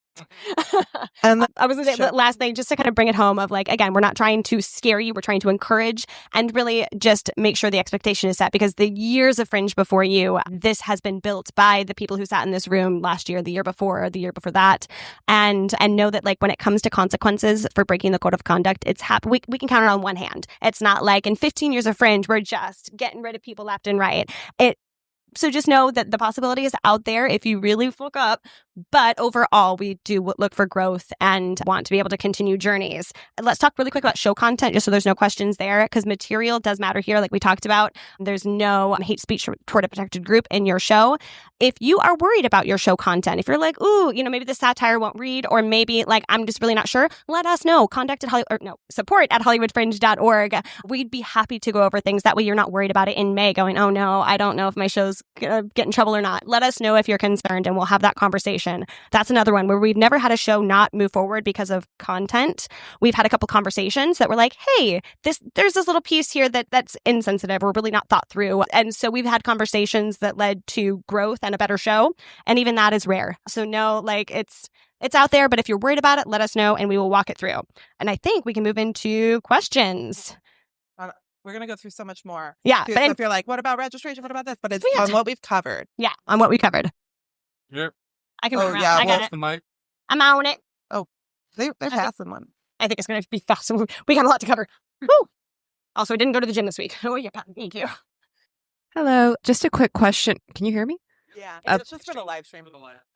And I was going to say, last thing, just to kind of bring it home of again, we're not trying to scare you. We're trying to encourage and really just make sure the expectation is set, because the years of Fringe before you, this has been built by the people who sat in this room last year, the year before, or the year before that. And know that when it comes to consequences for breaking the code of conduct, we can count it on one hand. It's not like in 15 years of Fringe, we're just getting rid of people left and right. So just know that the possibility is out there if you really look up. But overall, we do look for growth and want to be able to continue journeys. Let's talk really quick about show content, just so there's no questions there, because material does matter here. Like we talked about, there's no hate speech toward a protected group in your show. If you are worried about your show content, if you're like, ooh, maybe the satire won't read, or maybe I'm just really not sure, let us know. Support@hollywoodfringe.org. We'd be happy to go over things. That way you're not worried about it in May going, oh no, I don't know if my show's gonna get in trouble or not. Let us know if you're concerned, and we'll have that conversation. That's another one where we've never had a show not move forward because of content. We've had a couple conversations that were like, hey, there's this little piece here that's insensitive or really not thought through. And so we've had conversations that led to growth and a better show. And even that is rare. So no, it's out there, but if you're worried about it, let us know and we will walk it through. And I think we can move into questions. We're going to go through so much more. Yeah. But if you're like, what about registration? What about this? But it's on what we've covered. Yeah, on what we covered. Yep. I can move around. Yeah, I got it. The mic. I'm on it. Oh, they're passing one. I think it's going to be fast. We got a lot to cover. Woo. Also, I didn't go to the gym this week. Oh, yeah, thank you. Hello. Just a quick question. Can you hear me? Yeah, it's just for the live stream.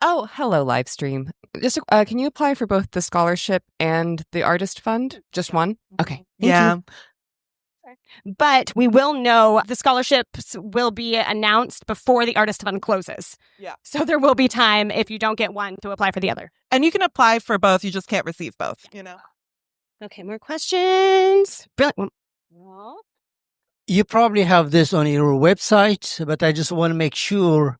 Oh, hello, live stream. Just can you apply for both the scholarship and the artist fund? Just one? Okay. Thank you. But we will know the scholarships will be announced before the artist fund closes. Yeah. So there will be time if you don't get one to apply for the other. And you can apply for both. You just can't receive both, Okay, more questions. Brilliant. You probably have this on your website, but I just want to make sure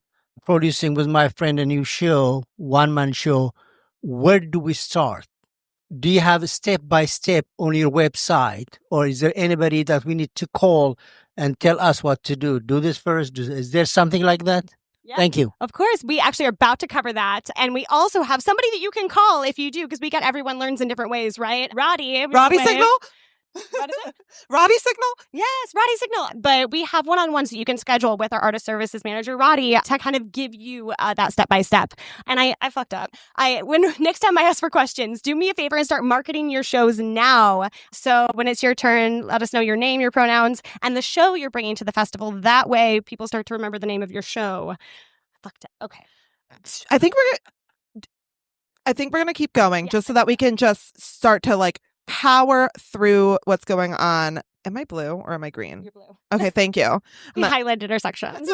producing with my friend a new show, one-man show. Where do we start? Do you have a step-by-step on your website? Or is there anybody that we need to call and tell us what to do? Do this first? Is there something like that? Yeah. Thank you. Of course, we actually are about to cover that. And we also have somebody that you can call if you do, because we got everyone learns in different ways, right? Roddy Roddy Signal? What is it? Roddy Signal? Yes, Roddy Signal. But we have one-on-ones that you can schedule with our artist services manager, Roddy, to kind of give you that step-by-step. And I fucked up. When next time I ask for questions, do me a favor and start marketing your shows now. So when it's your turn, let us know your name, your pronouns, and the show you're bringing to the festival. That way, people start to remember the name of your show. I fucked up. Okay. I think we're gonna keep going just so that we can just start to like power through what's going on. Am I blue or am I green? You're blue. Okay, thank you. We highlighted our sections.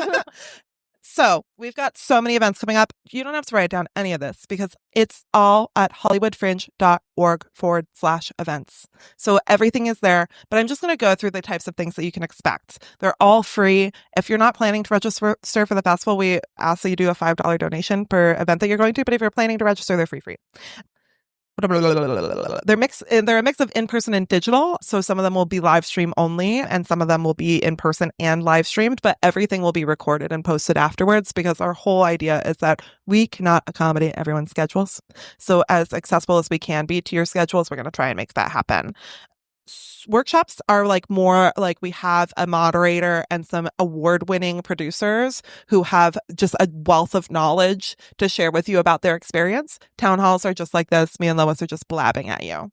So we've got so many events coming up. You don't have to write down any of this because it's all at hollywoodfringe.org/events. So everything is there, but I'm just going to go through the types of things that you can expect. They're all free. If you're not planning to register for the festival, we ask that you do a $5 donation per event that you're going to, but if you're planning to register, they're free. They're a mix of in-person and digital. So some of them will be live stream only and some of them will be in person and live streamed, but everything will be recorded and posted afterwards because our whole idea is that we cannot accommodate everyone's schedules. So as accessible as we can be to your schedules, we're going to try and make that happen. Workshops are like more like we have a moderator and some award-winning producers who have just a wealth of knowledge to share with you about their experience. Town halls are just like this. Me and Lois are just blabbing at you.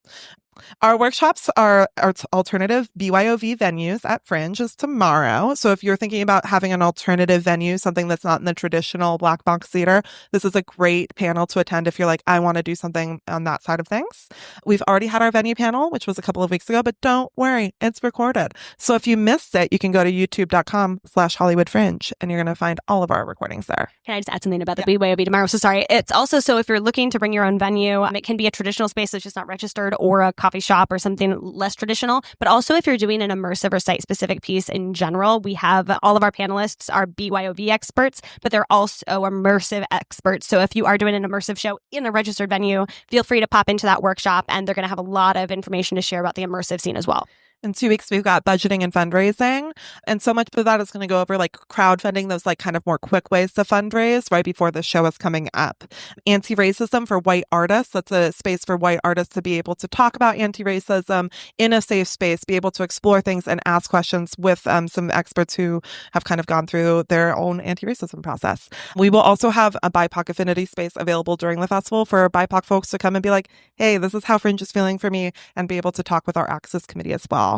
Our workshops are alternative BYOV venues at Fringe is tomorrow. So if you're thinking about having an alternative venue, something that's not in the traditional black box theater, this is a great panel to attend if you're like, I want to do something on that side of things. We've already had our venue panel, which was a couple of weeks ago, but don't worry, it's recorded. So if you missed it, you can go to youtube.com/HollywoodFringe and you're going to find all of our recordings there. Can I just add something about the BYOB tomorrow? So sorry. It's also, so if you're looking to bring your own venue, it can be a traditional space that's just not registered or a coffee shop or something less traditional. But also if you're doing an immersive or site-specific piece in general, we have all of our panelists are BYOV experts, but they're also immersive experts. So if you are doing an immersive show in a registered venue, feel free to pop into that workshop and they're going to have a lot of information to share about the immersive scene as well. In 2 weeks, we've got budgeting and fundraising. And so much of that is going to go over like crowdfunding, those like kind of more quick ways to fundraise right before the show is coming up. Anti-racism for white artists. That's a space for white artists to be able to talk about anti-racism in a safe space, be able to explore things and ask questions with some experts who have kind of gone through their own anti-racism process. We will also have a BIPOC affinity space available during the festival for BIPOC folks to come and be like, hey, this is how Fringe is feeling for me, and be able to talk with our Access Committee as well.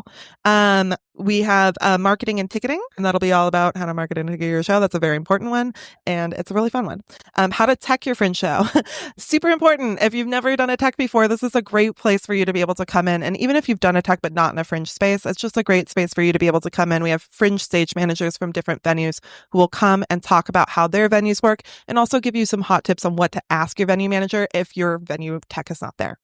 We have marketing and ticketing, and that'll be all about how to market and ticket your show. That's a very important one, and it's a really fun one. How to tech your Fringe show. Super important. If you've never done a tech before, this is a great place for you to be able to come in. And even if you've done a tech but not in a Fringe space, it's just a great space for you to be able to come in. We have Fringe stage managers from different venues who will come and talk about how their venues work and also give you some hot tips on what to ask your venue manager if your venue tech is not there.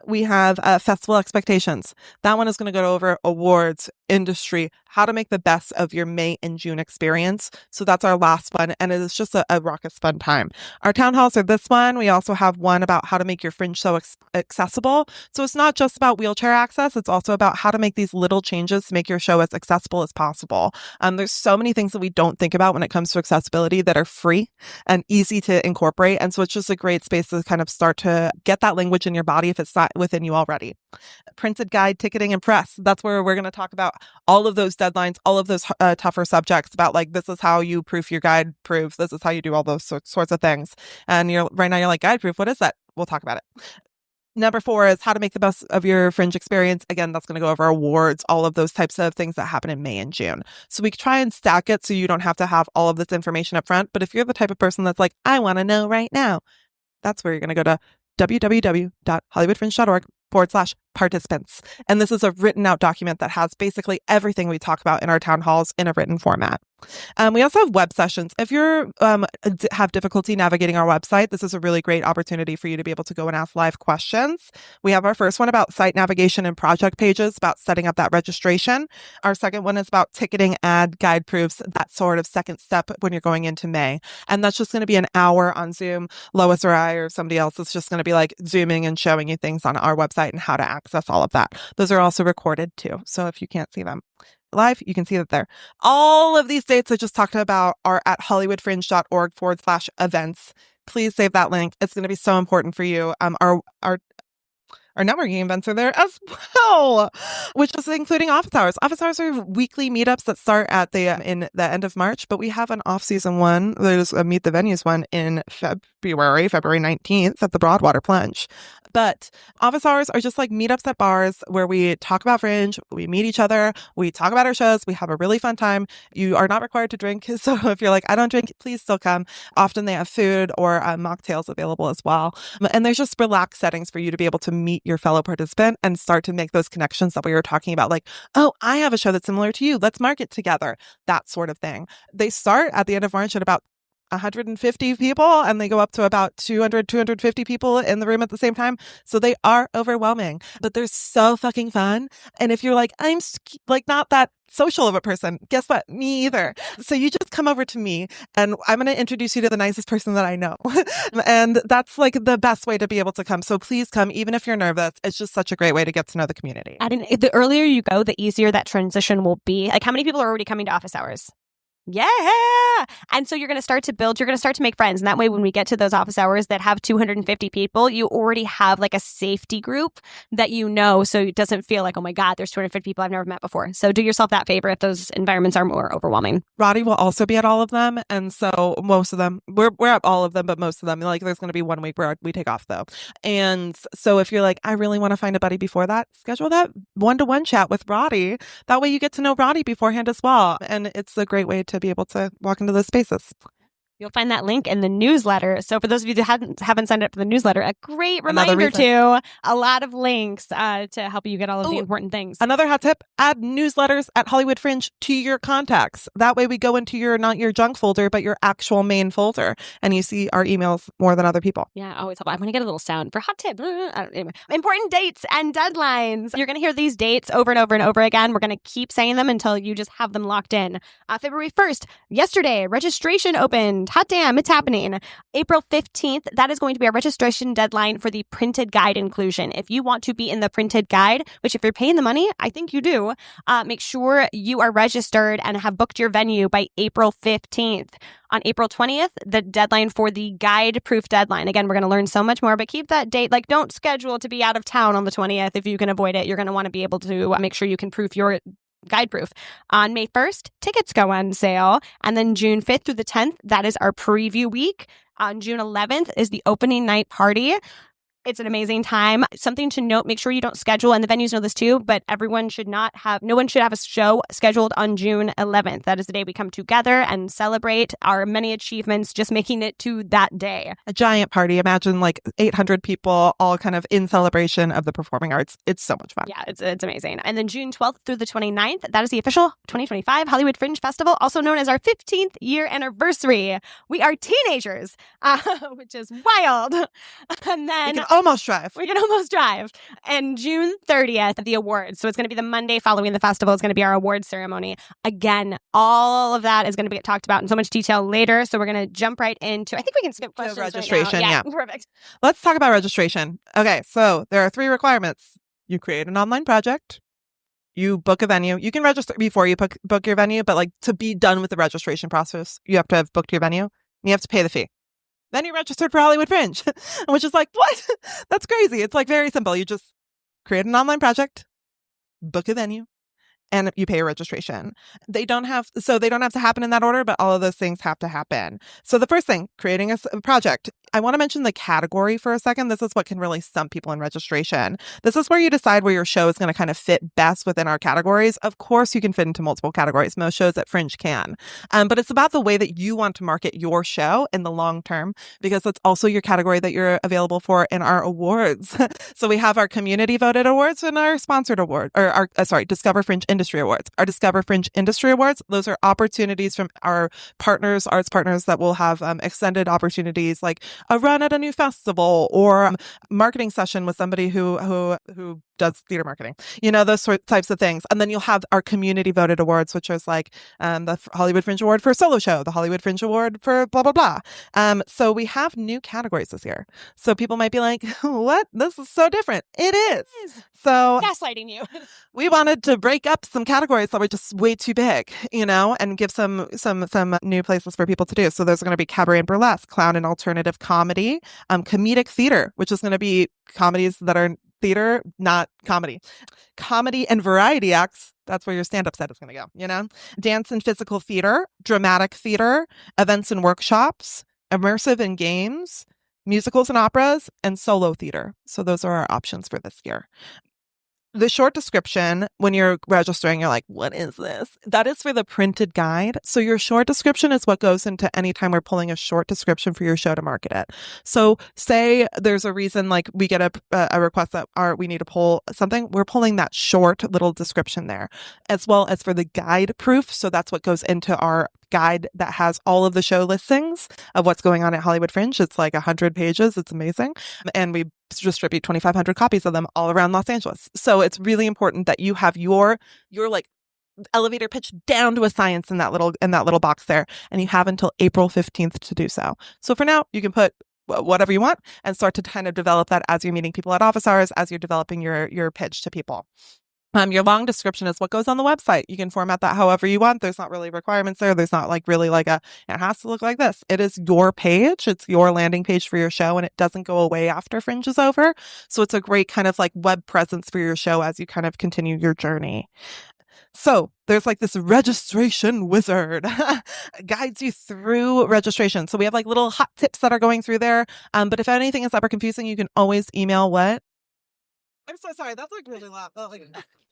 We have festival expectations. That one is going to go over awards, industry, how to make the best of your May and June experience. So that's our last one, and it is just a raucous fun time. Our town halls are this one. We also have one about how to make your Fringe show accessible. So it's not just about wheelchair access. It's also about how to make these little changes to make your show as accessible as possible. There's so many things that we don't think about when it comes to accessibility that are free and easy to incorporate. And so it's just a great space to kind of start to get that language in your body if it's not within you already. Printed guide, ticketing, and press. That's where we're going to talk about all of those deadlines, all of those tougher subjects about like, this is how you proof your guide proofs. This is how you do all those sorts of things. And right now you're like, guide proof, what is that? We'll talk about it. Number 4 is how to make the best of your Fringe experience. Again, that's going to go over awards, all of those types of things that happen in May and June. So we try and stack it so you don't have to have all of this information up front. But if you're the type of person that's like, I want to know right now, that's where you're going to go to www.hollywoodfringe.org participants. And this is a written out document that has basically everything we talk about in our town halls in a written format. We also have web sessions. If you have difficulty navigating our website, this is a really great opportunity for you to be able to go and ask live questions. We have our first one about site navigation and project pages, about setting up that registration. Our second one is about ticketing, ad, guide proofs, that sort of second step when you're going into May. And that's just going to be an hour on Zoom. Lois or I or somebody else is just going to be like zooming and showing you things on our website and how to access all of that. Those are also recorded too. So if you can't see them live, you can see that there. All of these dates I just talked about are at hollywoodfringe.org/events. Please save that link. It's going to be so important for you. Our networking events are there as well, which is including office hours. Office hours are weekly meetups that start at in the end of March, but we have an off-season one. There's a Meet the Venues one in February 19th at the Broadwater Plunge. But office hours are just like meetups at bars where we talk about Fringe, we meet each other, we talk about our shows, we have a really fun time. You are not required to drink. So if you're like, I don't drink, please still come. Often they have food or mocktails available as well. And there's just relaxed settings for you to be able to meet your fellow participant and start to make those connections that we were talking about. Like, oh, I have a show that's similar to you. Let's market together. That sort of thing. They start at the end of March at about 150 people and they go up to about 250 people in the room at the same time. So they are overwhelming, but they're so fucking fun. And if you're like, I'm like not that social of a person, guess what? Me either. So you just come over to me and I'm going to introduce you to the nicest person that I know. And that's like the best way to be able to come. So please come, even if you're nervous. It's just such a great way to get to know the community. And the earlier you go, the easier that transition will be. Like, how many people are already coming to office hours? Yeah. And so you're going to start to build, you're going to start to make friends. And that way, when we get to those office hours that have 250 people, you already have like a safety group that you know. So it doesn't feel like, oh my God, there's 250 people I've never met before. So do yourself that favor if those environments are more overwhelming. Roddy will also be at all of them. And so most of them, we're at all of them, but most of them, like there's going to be 1 week where we take off though. And so if you're like, I really want to find a buddy before that, schedule that one-to-one chat with Roddy. That way you get to know Roddy beforehand as well. And it's a great way to be able to walk into those spaces. You'll find that link in the newsletter. So for those of you that haven't signed up for the newsletter, a great reminder to a lot of links to help you get all of the important things. Another hot tip, add newsletters at Hollywood Fringe to your contacts. That way we go into not your junk folder, but your actual main folder. And you see our emails more than other people. Yeah, always helpful. I'm going to get a little sound for hot tip. Important dates and deadlines. You're going to hear these dates over and over and over again. We're going to keep saying them until you just have them locked in. February 1st, yesterday, registration opened. Hot damn, it's happening. April 15th, that is going to be our registration deadline for the printed guide inclusion. If you want to be in the printed guide, which if you're paying the money, I think you do, make sure you are registered and have booked your venue by April 15th. On April 20th, the deadline for the guide proof deadline. Again, we're going to learn so much more, but keep that date. Like, don't schedule to be out of town on the 20th if you can avoid it. You're going to want to be able to make sure you can proof your guide proof. On May 1st, tickets go on sale. And then June 5th through the 10th, that is our preview week. On June 11th is the opening night party. It's an amazing time. Something to note, make sure you don't schedule, and the venues know this too, but no one should have a show scheduled on June 11th. That is the day we come together and celebrate our many achievements, just making it to that day. A giant party. Imagine like 800 people all kind of in celebration of the performing arts. It's so much fun. Yeah, it's amazing. And then June 12th through the 29th, that is the official 2025 Hollywood Fringe Festival, also known as our 15th year anniversary. We are teenagers, which is wild. And then We can almost drive. And June 30th, the awards. So it's going to be the Monday following the festival. It's going to be our awards ceremony. Again, all of that is going to get talked about in so much detail later. So we're going to jump right into, I think we can skip questions. Registration, right now. Yeah, perfect. Let's talk about registration. Okay, so there are 3 requirements. You create an online project. You book a venue. You can register before you book your venue, but like to be done with the registration process, you have to have booked your venue. And you have to pay the fee. Then you're registered for Hollywood Fringe, which is like, what? That's crazy. It's like very simple. You just create an online project, book a venue, and you pay a registration. They don't have to happen in that order, but all of those things have to happen. So the first thing, creating a project. I want to mention the category for a second. This is what can really stump people in registration. This is where you decide where your show is going to kind of fit best within our categories. Of course, you can fit into multiple categories. Most shows at Fringe can. But it's about the way that you want to market your show in the long term, because it's also your category that you're available for in our awards. So we have our community voted awards and our sponsored award, or our Discover Fringe Industry Awards. Our Discover Fringe Industry Awards, those are opportunities from our partners, arts partners, that will have extended opportunities like a run at a new festival or a marketing session with somebody who does theater marketing, those types of things. And then you'll have our community voted awards, which is like the Hollywood Fringe Award for a solo show, the Hollywood Fringe Award for blah, blah, blah. So we have new categories this year. So people might be like, what? This is so different. It is. So Gaslighting you. we wanted to break up some categories that were just way too big, and give some new places for people to do. So there's going to be cabaret and burlesque, clown and alternative comedy, comedic theater, which is going to be comedies that are theater, not comedy. Comedy and variety acts, that's where your stand-up set is going to go, Dance and physical theater, dramatic theater, events and workshops, immersive and games, musicals and operas, and solo theater. So those are our options for this year. The short description, when you're registering, you're like, what is this? That is for the printed guide. So your short description is what goes into any time we're pulling a short description for your show to market it. So say there's a reason, like we get a request that we need to pull something, we're pulling that short little description there, as well as for the guide proof. So that's what goes into our guide that has all of the show listings of what's going on at Hollywood Fringe. It's like 100 pages. It's amazing. And we distribute 2,500 copies of them all around Los Angeles. So it's really important that you have your like elevator pitch down to a science in that little box there. And you have until April 15th to do so. So for now, you can put whatever you want and start to kind of develop that as you're meeting people at office hours, as you're developing your pitch to people. Your long description is what goes on the website. You can format that however you want. There's not really requirements there. There's not like really like it has to look like this. It is your page. It's your landing page for your show, and it doesn't go away after Fringe is over. So it's a great kind of like web presence for your show as you kind of continue your journey. So there's like this registration wizard guides you through registration. So we have like little hot tips that are going through there. But if anything is ever confusing, you can always email what? I'm so sorry. That's like really loud.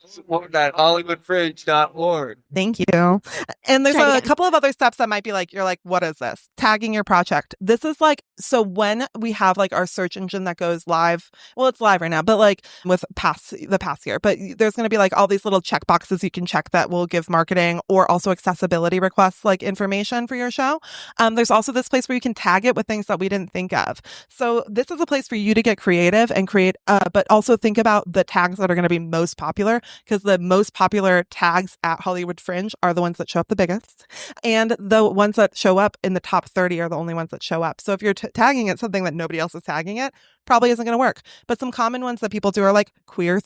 Support at HollywoodFringe.org. Thank you. And there's a couple of other steps that might be like, you're like, what is this? Tagging your project. This is like, so when we have like our search engine that goes live, well, it's live right now, but like with the past year, but there's going to be like all these little check boxes you can check that will give marketing or also accessibility requests, like information for your show. There's also this place where you can tag it with things that we didn't think of. So this is a place for you to get creative and create, but also think about the tags that are going to be most popular, because the most popular tags at Hollywood Fringe are the ones that show up the biggest. And the ones that show up in the top 30 are the only ones that show up. So if you're tagging it something that nobody else is tagging it, probably isn't going to work. But some common ones that people do are like queer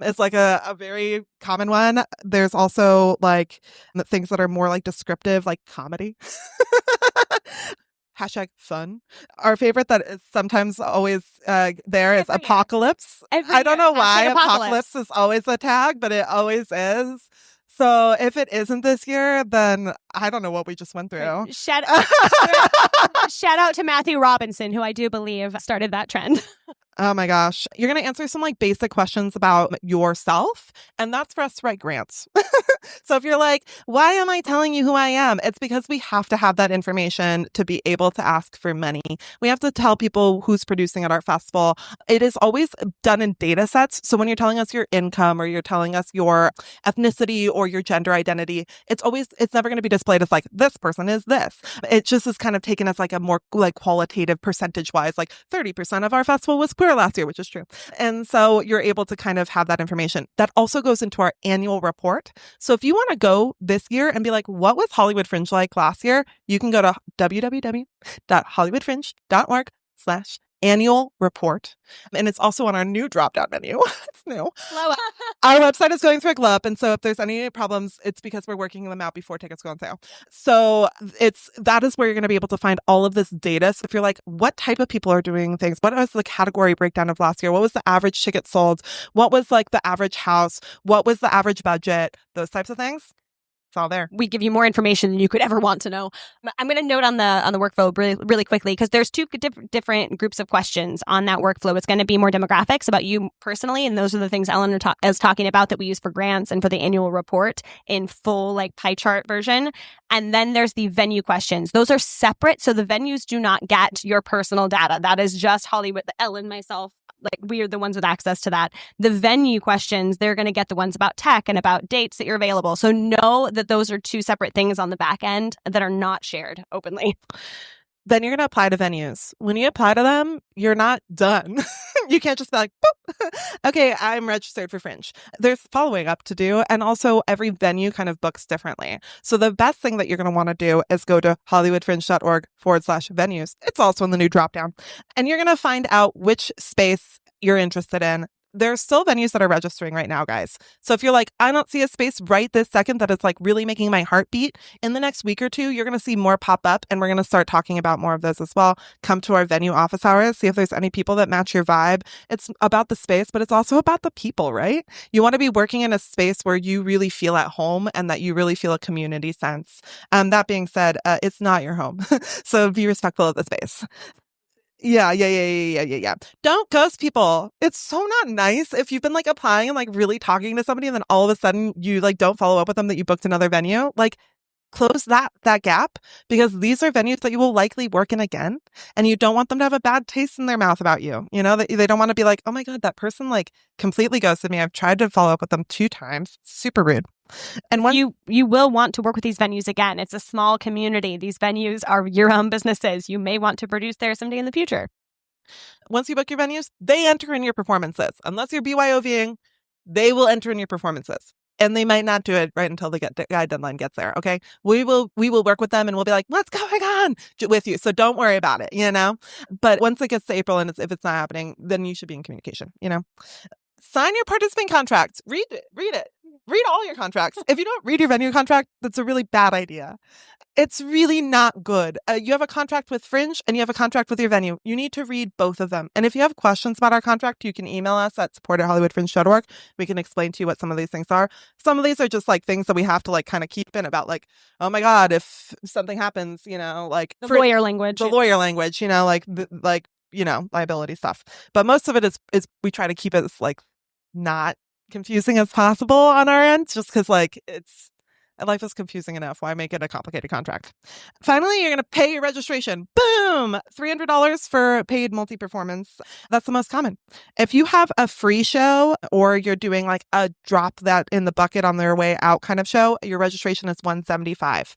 is like a very common one. There's also like things that are more like descriptive, like comedy. #fun. Our favorite that is sometimes always there is apocalypse. I don't know why apocalypse is always a tag, but it always is. So if it isn't this year, then I don't know what we just went through. Shout out to Matthew Robinson, who I do believe started that trend. Oh my gosh. You're going to answer some like basic questions about yourself. And that's for us to write grants. So if you're like, why am I telling you who I am? It's because we have to have that information to be able to ask for money. We have to tell people who's producing at our festival. It is always done in data sets. So when you're telling us your income or you're telling us your ethnicity or your gender identity, it's never going to be displayed as like, this person is this. It just is kind of taken as like a more like qualitative percentage wise, like 30% of our festival was queer last year, which is true. And so you're able to kind of have that information. That also goes into our annual report. So if you want to go this year and be like, what was Hollywood Fringe like last year? You can go to www.hollywoodfringe.org/ annual report. And it's also on our new drop-down menu. It's new. Lois. Our website is going through a glow-up, and so if there's any problems, it's because we're working them out before tickets go on sale. So that is where you're going to be able to find all of this data. So if you're like, what type of people are doing things? What was the category breakdown of last year? What was the average ticket sold? What was like the average house? What was the average budget? Those types of things. It's all there. We give you more information than you could ever want to know. I'm going to note on the workflow really quickly, because there's two different groups of questions on that workflow. It's going to be more demographics about you personally, and those are the things Ellen is talking about that we use for grants and for the annual report in full like pie chart version. And then there's the venue questions. Those are separate, so the venues do not get your personal data. That is just Hollywood, Ellen, myself. Like, we are the ones with access to that. The venue questions, they're going to get the ones about tech and about dates that you're available. So know that those are two separate things on the back end that are not shared openly. Then you're going to apply to venues. When you apply to them, you're not done. You can't just be like, boop. Okay, I'm registered for Fringe. There's following up to do. And also every venue kind of books differently. So the best thing that you're going to want to do is go to hollywoodfringe.org/venues. It's also in the new dropdown. And you're going to find out which space you're interested in. There's still venues that are registering right now, guys. So if you're like, I don't see a space right this second that is like really making my heart beat, in the next week or two, you're going to see more pop up, and we're going to start talking about more of those as well. Come to our venue office hours, see if there's any people that match your vibe. It's about the space, but it's also about the people, right? You want to be working in a space where you really feel at home and that you really feel a community sense. That being said, it's not your home. So be respectful of the space. Yeah. Don't ghost people. It's so not nice if you've been like applying and like really talking to somebody, and then all of a sudden you like don't follow up with them that you booked another venue. Like, close that gap, because these are venues that you will likely work in again, and you don't want them to have a bad taste in their mouth about you. You know, that they don't want to be like, oh my God, that person like completely ghosted me. I've tried to follow up with them 2 times. Super rude. And when you will want to work with these venues again. It's a small community. These venues are your own businesses. You may want to produce there someday in the future. Once you book your venues, they enter in your performances. Unless you're BYOVing, they will enter in your performances. And they might not do it right until the guide deadline gets there. Okay, we will work with them, and we'll be like, what's going on with you? So don't worry about it, you know. But once it gets to April, and if it's not happening, then you should be in communication. You know, sign your participant contracts. Read it. Read all your contracts. If you don't read your venue contract, that's a really bad idea. It's really not good. You have a contract with Fringe and you have a contract with your venue. You need to read both of them. And if you have questions about our contract, you can email us at support@hollywoodfringe.org. We can explain to you what some of these things are. Some of these are just like things that we have to like kind of keep in about, like, oh my God, if something happens, you know, like the lawyer language, you know, like, you know, liability stuff. But most of it is we try to keep it as like not confusing as possible on our end, just because like life is confusing enough. Why make it a complicated contract? Finally, you're going to pay your registration. Boom! $300 for paid multi-performance. That's the most common. If you have a free show, or you're doing like a drop that in the bucket on their way out kind of show, your registration is $175.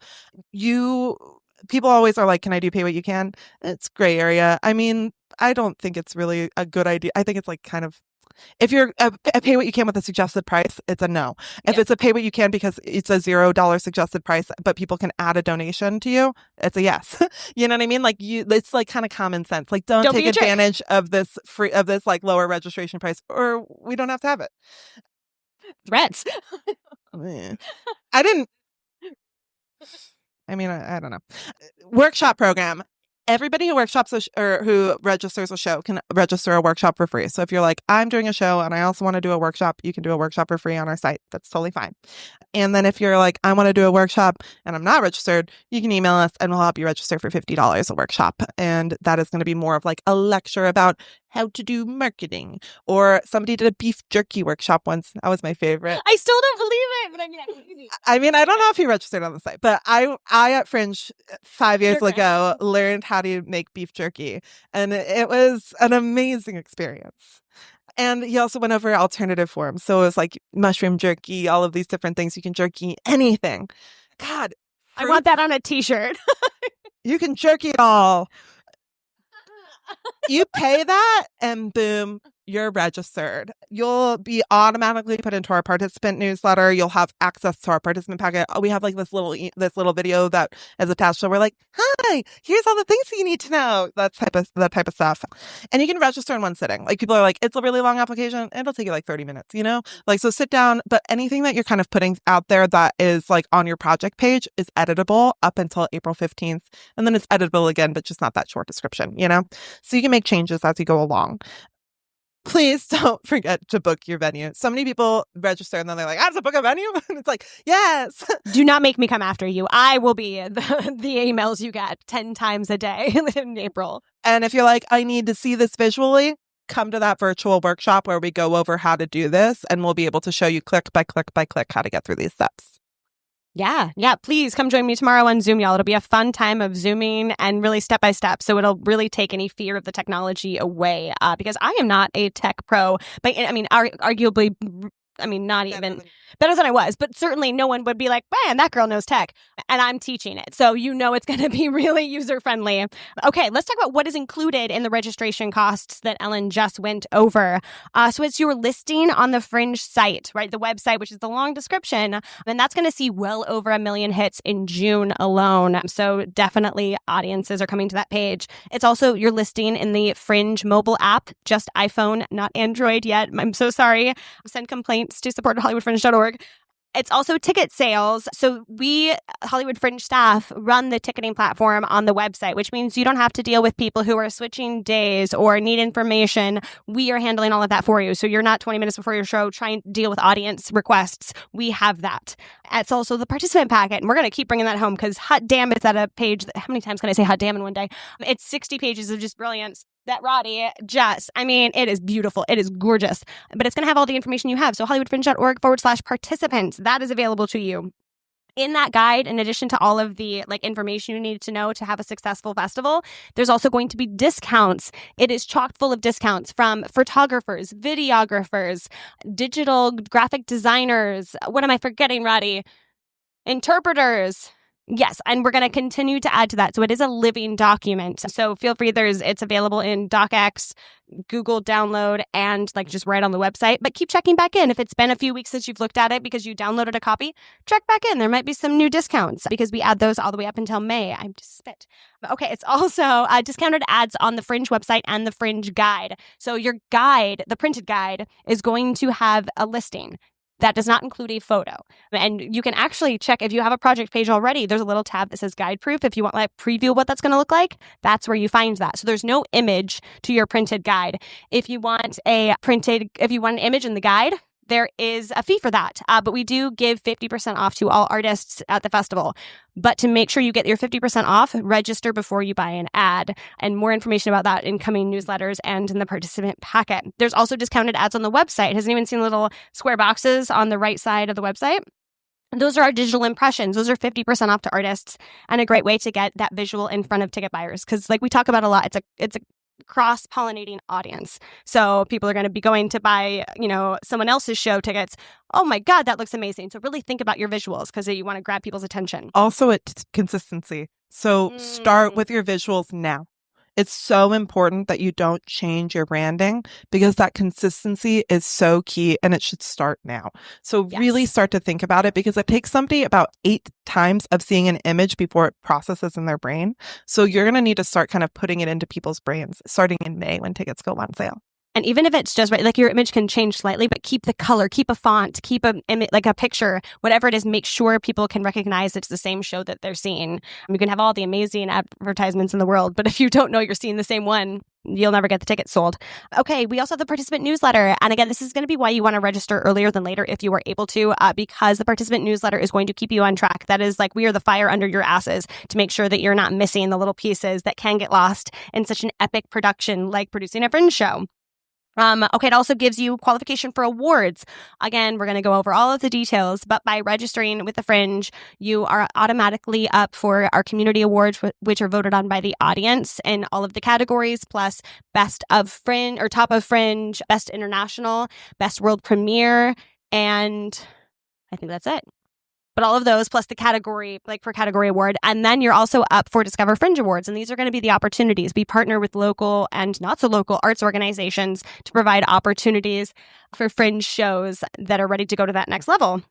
People always are like, can I do pay what you can? It's gray area. I mean, I don't think it's really a good idea. I think it's like kind of, if you're a pay what you can with a suggested price, it's a no. If it's a pay what you can because it's a $0 suggested price, but people can add a donation to you, it's a yes. You know what I mean? Like, it's like kind of common sense. Like, don't take advantage of this like lower registration price, or we don't have to have it. Threats. I don't know. Workshop program. Everybody who workshops or who registers a show can register a workshop for free. So if you're like, I'm doing a show and I also want to do a workshop, you can do a workshop for free on our site. That's totally fine. And then if you're like, I want to do a workshop and I'm not registered, you can email us and we'll help you register for $50 a workshop. And that is going to be more of like a lecture about how to do marketing. Or somebody did a beef jerky workshop once. That was my favorite. I still don't believe it, but I mean, I don't know if he registered on the site, but I at Fringe 5 years ago learned how to make beef jerky, and it was an amazing experience. And he also went over alternative forms. So it was like mushroom jerky, all of these different things. You can jerky anything. God, I want that on a t-shirt. You can jerky it all. You pay that and boom, you're registered. You'll be automatically put into our participant newsletter. You'll have access to our participant packet. We have like this little video that is attached. So we're like, hi, here's all the things that you need to know. That type of stuff. And you can register in one sitting. Like people are like, it's a really long application. It'll take you like 30 minutes, you know? Like, so sit down. But anything that you're kind of putting out there that is like on your project page is editable up until April 15th. And then it's editable again, but just not that short description, you know? So you can make changes as you go along. Please don't forget to book your venue. So many people register and then they're like, I have to book a venue? And it's like, yes. Do not make me come after you. I will be the emails you get 10 times a day in April. And if you're like, I need to see this visually, come to that virtual workshop where we go over how to do this and we'll be able to show you click by click by click how to get through these steps. Yeah. Please come join me tomorrow on Zoom, y'all. It'll be a fun time of Zooming and really step by step. So it'll really take any fear of the technology away because I am not a tech pro, but I mean, arguably, not even better than I was, but certainly no one would be like, man, that girl knows tech and I'm teaching it. So it's going to be really user friendly. Okay, let's talk about what is included in the registration costs that Ellen just went over. So it's your listing on the Fringe site, right? The website, which is the long description. And that's going to see well over 1 million hits in June alone. So definitely audiences are coming to that page. It's also your listing in the Fringe mobile app, just iPhone, not Android yet. I'm so sorry. Send complaints to support@hollywoodfringe.org. It's also ticket sales. So we, Hollywood Fringe staff, run the ticketing platform on the website, which means you don't have to deal with people who are switching days or need information. We are handling all of that for you. So you're not 20 minutes before your show trying to deal with audience requests. We have that. It's also the participant packet. And we're going to keep bringing that home because hot damn, it's at a page. How many times can I say hot damn in one day? It's 60 pages of just brilliance. That Roddy it is beautiful. It is gorgeous, but it's going to have all the information you have. So hollywoodfringe.org/participants, that is available to you. In that guide, in addition to all of the information you need to know to have a successful festival, there's also going to be discounts. It is chock full of discounts from photographers, videographers, digital graphic designers. What am I forgetting, Roddy? Interpreters. Yes, and we're going to continue to add to that. So it is a living document. So feel free, it's available in DocX, Google download, and just right on the website. But keep checking back in. If it's been a few weeks since you've looked at it because you downloaded a copy, check back in. There might be some new discounts because we add those all the way up until May. I'm just spit. Okay, it's also discounted ads on the Fringe website and the Fringe guide. So your guide, the printed guide, is going to have a listing. That does not include a photo. And you can actually check if you have a project page already, there's a little tab that says guide proof. If you want preview what that's going to look like, that's where you find that. So there's no image to your printed guide. If you want an image in the guide, there is a fee for that. But we do give 50% off to all artists at the festival. But to make sure you get your 50% off, register before you buy an ad. And more information about that in coming newsletters and in the participant packet. There's also discounted ads on the website. Has anyone seen little square boxes on the right side of the website? Those are our digital impressions. Those are 50% off to artists and a great way to get that visual in front of ticket buyers. Because we talk about a lot, it's a cross-pollinating audience. So people are going to be going to buy, someone else's show tickets. Oh my God, that looks amazing. So really think about your visuals because you want to grab people's attention. Also, it's consistency. So start with your visuals now. It's so important that you don't change your branding because that consistency is so key and it should start now. So really start to think about it because it takes somebody about 8 times of seeing an image before it processes in their brain. So you're going to need to start kind of putting it into people's brains starting in May when tickets go on sale. And even if it's just right, your image can change slightly, but keep the color, keep a font, keep a picture, whatever it is, make sure people can recognize it's the same show that they're seeing. You can have all the amazing advertisements in the world, but if you don't know you're seeing the same one, you'll never get the ticket sold. Okay, we also have the participant newsletter. And again, this is going to be why you want to register earlier than later if you are able to, because the participant newsletter is going to keep you on track. That is we are the fire under your asses to make sure that you're not missing the little pieces that can get lost in such an epic production like producing a Fringe show. It also gives you qualification for awards. Again, we're going to go over all of the details, but by registering with the Fringe, you are automatically up for our community awards, which are voted on by the audience in all of the categories, plus best of Fringe or top of Fringe, best international, best world premiere, and I think that's it. But all of those plus the category, like per category award. And then you're also up for Discover Fringe Awards. And these are going to be the opportunities. We partner with local and not so local arts organizations to provide opportunities for fringe shows that are ready to go to that next level.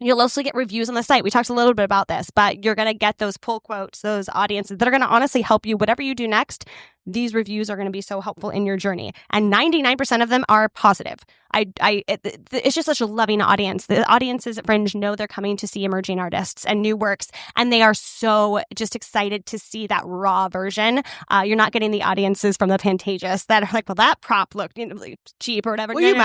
You'll also get reviews on the site. We talked a little bit about this, but you're going to get those pull quotes, those audiences that are going to honestly help you. Whatever you do next, these reviews are going to be so helpful in your journey. And 99% of them are positive. It's just such a loving audience. The audiences at Fringe know they're coming to see emerging artists and new works, and they are so just excited to see that raw version. You're not getting the audiences from the Pantages that are like, well, that prop looked cheap or whatever. Well, you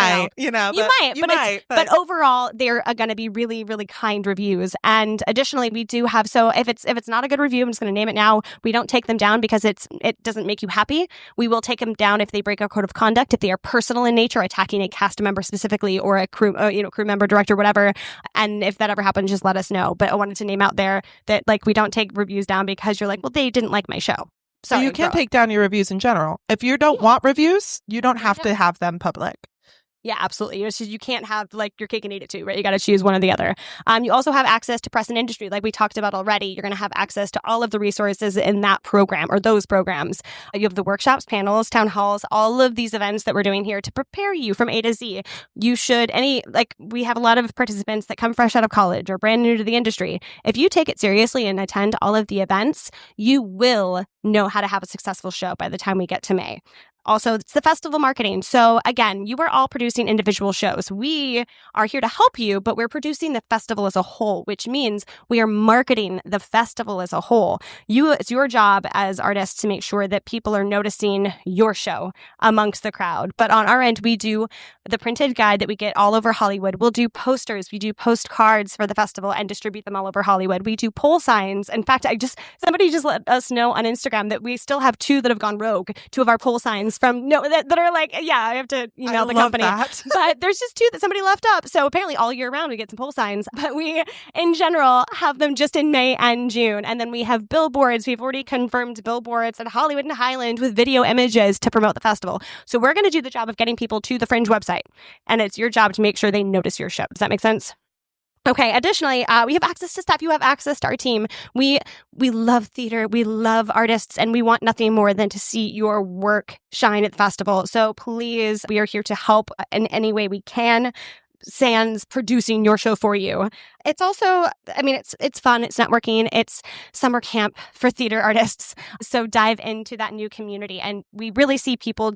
might, but overall, they're going to be really, really kind reviews. And additionally, we do have, so if it's not a good review, I'm just going to name it now. We don't take them down because it doesn't make you happy. We will take them down if they break our code of conduct, if they are personal in nature, attacking a cast member specifically or a crew member, director, whatever. And if that ever happens, just let us know. But I wanted to name out there that like we don't take reviews down because you're like, well, they didn't like my show. So you can take down your reviews in general. If you don't want reviews, you don't have to have them public. Yeah, absolutely. It's just, you can't have like your cake and eat it too, right? You got to choose one or the other. You also have access to press and industry, like we talked about already. You're going to have access to all of the resources in that program or those programs. You have the workshops, panels, town halls, all of these events that we're doing here to prepare you from A to Z. You should, we have a lot of participants that come fresh out of college or brand new to the industry. If you take it seriously and attend all of the events, you will know how to have a successful show by the time we get to May. Also, it's the festival marketing. So again, you are all producing individual shows. We are here to help you, but we're producing the festival as a whole, which means we are marketing the festival as a whole. It's your job as artists to make sure that people are noticing your show amongst the crowd. But on our end, we do the printed guide that we get all over Hollywood. We'll do posters. We do postcards for the festival and distribute them all over Hollywood. We do pole signs. In fact, somebody just let us know on Instagram that we still have 2 that have gone rogue, 2 of our pole signs that are like, yeah, I have to email the company. But there's just 2 that somebody left up. So apparently all year round we get some pole signs. But we, in general, have them just in May and June. And then we have billboards. We've already confirmed billboards at Hollywood and Highland with video images to promote the festival. So we're going to do the job of getting people to the Fringe website. And it's your job to make sure they notice your show. Does that make sense? Okay. Additionally, we have access to staff. You have access to our team. We love theater. We love artists, and we want nothing more than to see your work shine at the festival. So please, we are here to help in any way we can. Sans producing your show for you. It's also, it's fun. It's networking. It's summer camp for theater artists. So dive into that new community, and we really see people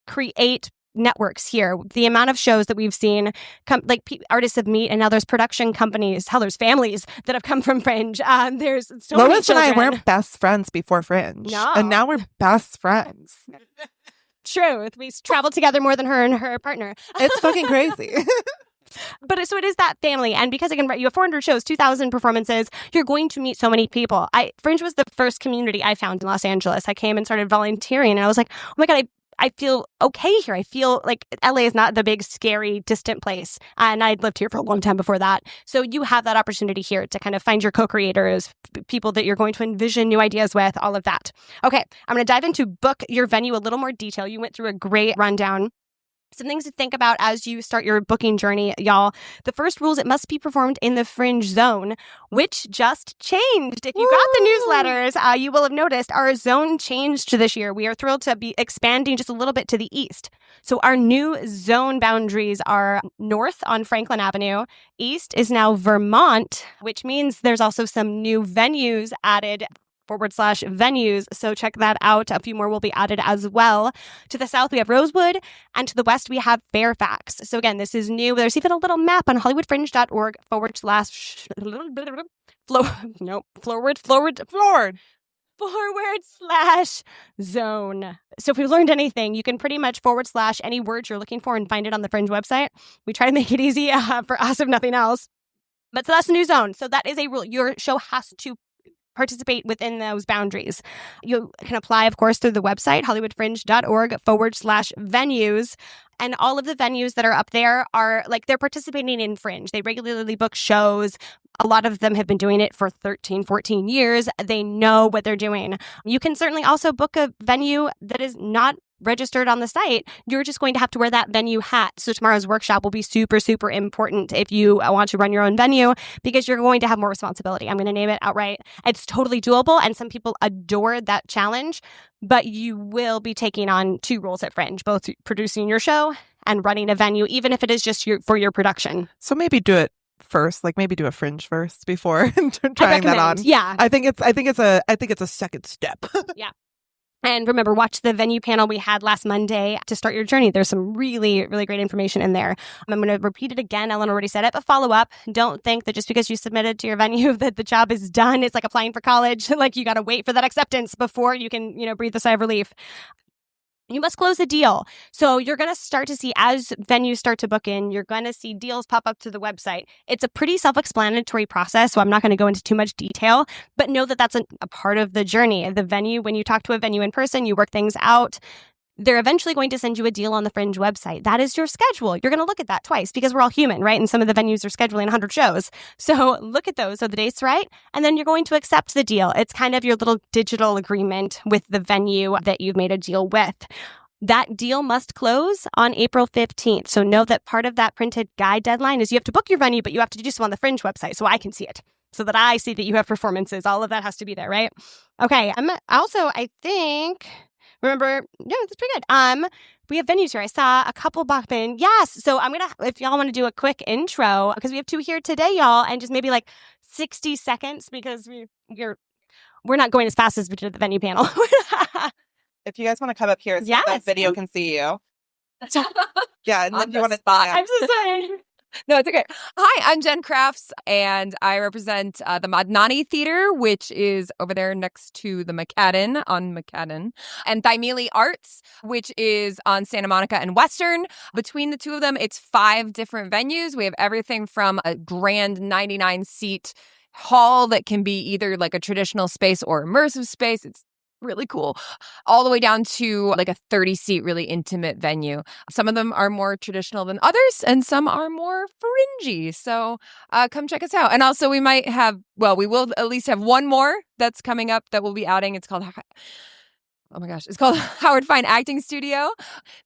create networks here. The amount of shows that we've seen, artists have met, and now there's production companies, there's families that have come from Fringe. There's so many Lois and I weren't best friends before Fringe. No. And now we're best friends. Truth. We traveled together more than her and her partner. It's fucking crazy. But so it is that family. And because you have 400 shows, 2,000 performances, you're going to meet so many people. Fringe was the first community I found in Los Angeles. I came and started volunteering, and I was like, oh my God, I feel okay here. I feel like LA is not the big, scary, distant place. And I'd lived here for a long time before that. So you have that opportunity here to kind of find your co-creators, people that you're going to envision new ideas with, all of that. Okay, I'm going to dive into book your venue a little more detail. You went through a great rundown. Some things to think about as you start your booking journey, y'all. The first rule is it must be performed in the Fringe zone, which just changed. If you got the newsletters, you will have noticed our zone changed this year. We are thrilled to be expanding just a little bit to the east. So our new zone boundaries are north on Franklin Avenue. East is now Vermont, which means there's also some new venues added /venues. So check that out. A few more will be added as well. To the south, we have Rosewood, and to the west, we have Fairfax. So again, this is new. There's even a little map on hollywoodfringe.org /zone. So if we learned anything, you can pretty much / any words you're looking for and find it on the Fringe website. We try to make it easy for us, if nothing else. But so that's the new zone. So that is a rule. Your show has to participate within those boundaries. You can apply, of course, through the website, hollywoodfringe.org /venues. And all of the venues that are up there are they're participating in Fringe. They regularly book shows. A lot of them have been doing it for 13, 14 years. They know what they're doing. You can certainly also book a venue that is not registered on the site, you're just going to have to wear that venue hat. So tomorrow's workshop will be super, super important if you want to run your own venue, because you're going to have more responsibility. I'm going to name it outright. It's totally doable, and some people adore that challenge, but you will be taking on 2 roles at Fringe, both producing your show and running a venue, even if it is just for your production. So maybe do it first, like maybe do a Fringe first before trying that on. Yeah. I think it's a second step. Yeah. And remember, watch the venue panel we had last Monday to start your journey. There's some really, really great information in there. I'm going to repeat it again. Ellen already said it, but follow up. Don't think that just because you submitted to your venue that the job is done. It's like applying for college. Like you got to wait for that acceptance before you can, breathe a sigh of relief. You must close a deal. So you're going to start to see, as venues start to book in, you're going to see deals pop up to the website. It's a pretty self-explanatory process, so I'm not going to go into too much detail, but know that that's a part of the journey. The venue, when you talk to a venue in person, you work things out. They're eventually going to send you a deal on the Fringe website. That is your schedule. You're going to look at that twice because we're all human, right? And some of the venues are scheduling 100 shows. So look at those. Are the dates right? And then you're going to accept the deal. It's kind of your little digital agreement with the venue that you've made a deal with. That deal must close on April 15th. So know that part of that printed guide deadline is you have to book your venue, but you have to do so on the Fringe website so I can see it, so that I see that you have performances. All of that has to be there, right? Okay. I think... Remember, yeah, that's pretty good. We have venues here. I saw a couple pop in. Yes. So if y'all want to do a quick intro, because we have 2 here today, y'all, and just maybe like 60 seconds, because we're not going as fast as we did at the venue panel. If you guys want to come up here so that video can see you. Yeah, and then you want to spot. I'm so sorry. No, it's okay. Hi, I'm Jen Crafts, and I represent the Madnani Theater, which is over there next to the McCadden on McCadden, and Thymele Arts, which is on Santa Monica and Western. Between the two of them, it's 5 different venues. We have everything from a grand 99-seat hall that can be either like a traditional space or immersive space. It's really cool, all the way down to like a 30-seat really intimate venue. Some of them are more traditional than others, and some are more fringy. So come check us out. And also we will at least have one more that's coming up that we'll be outing. It's called it's called Howard Fine Acting Studio.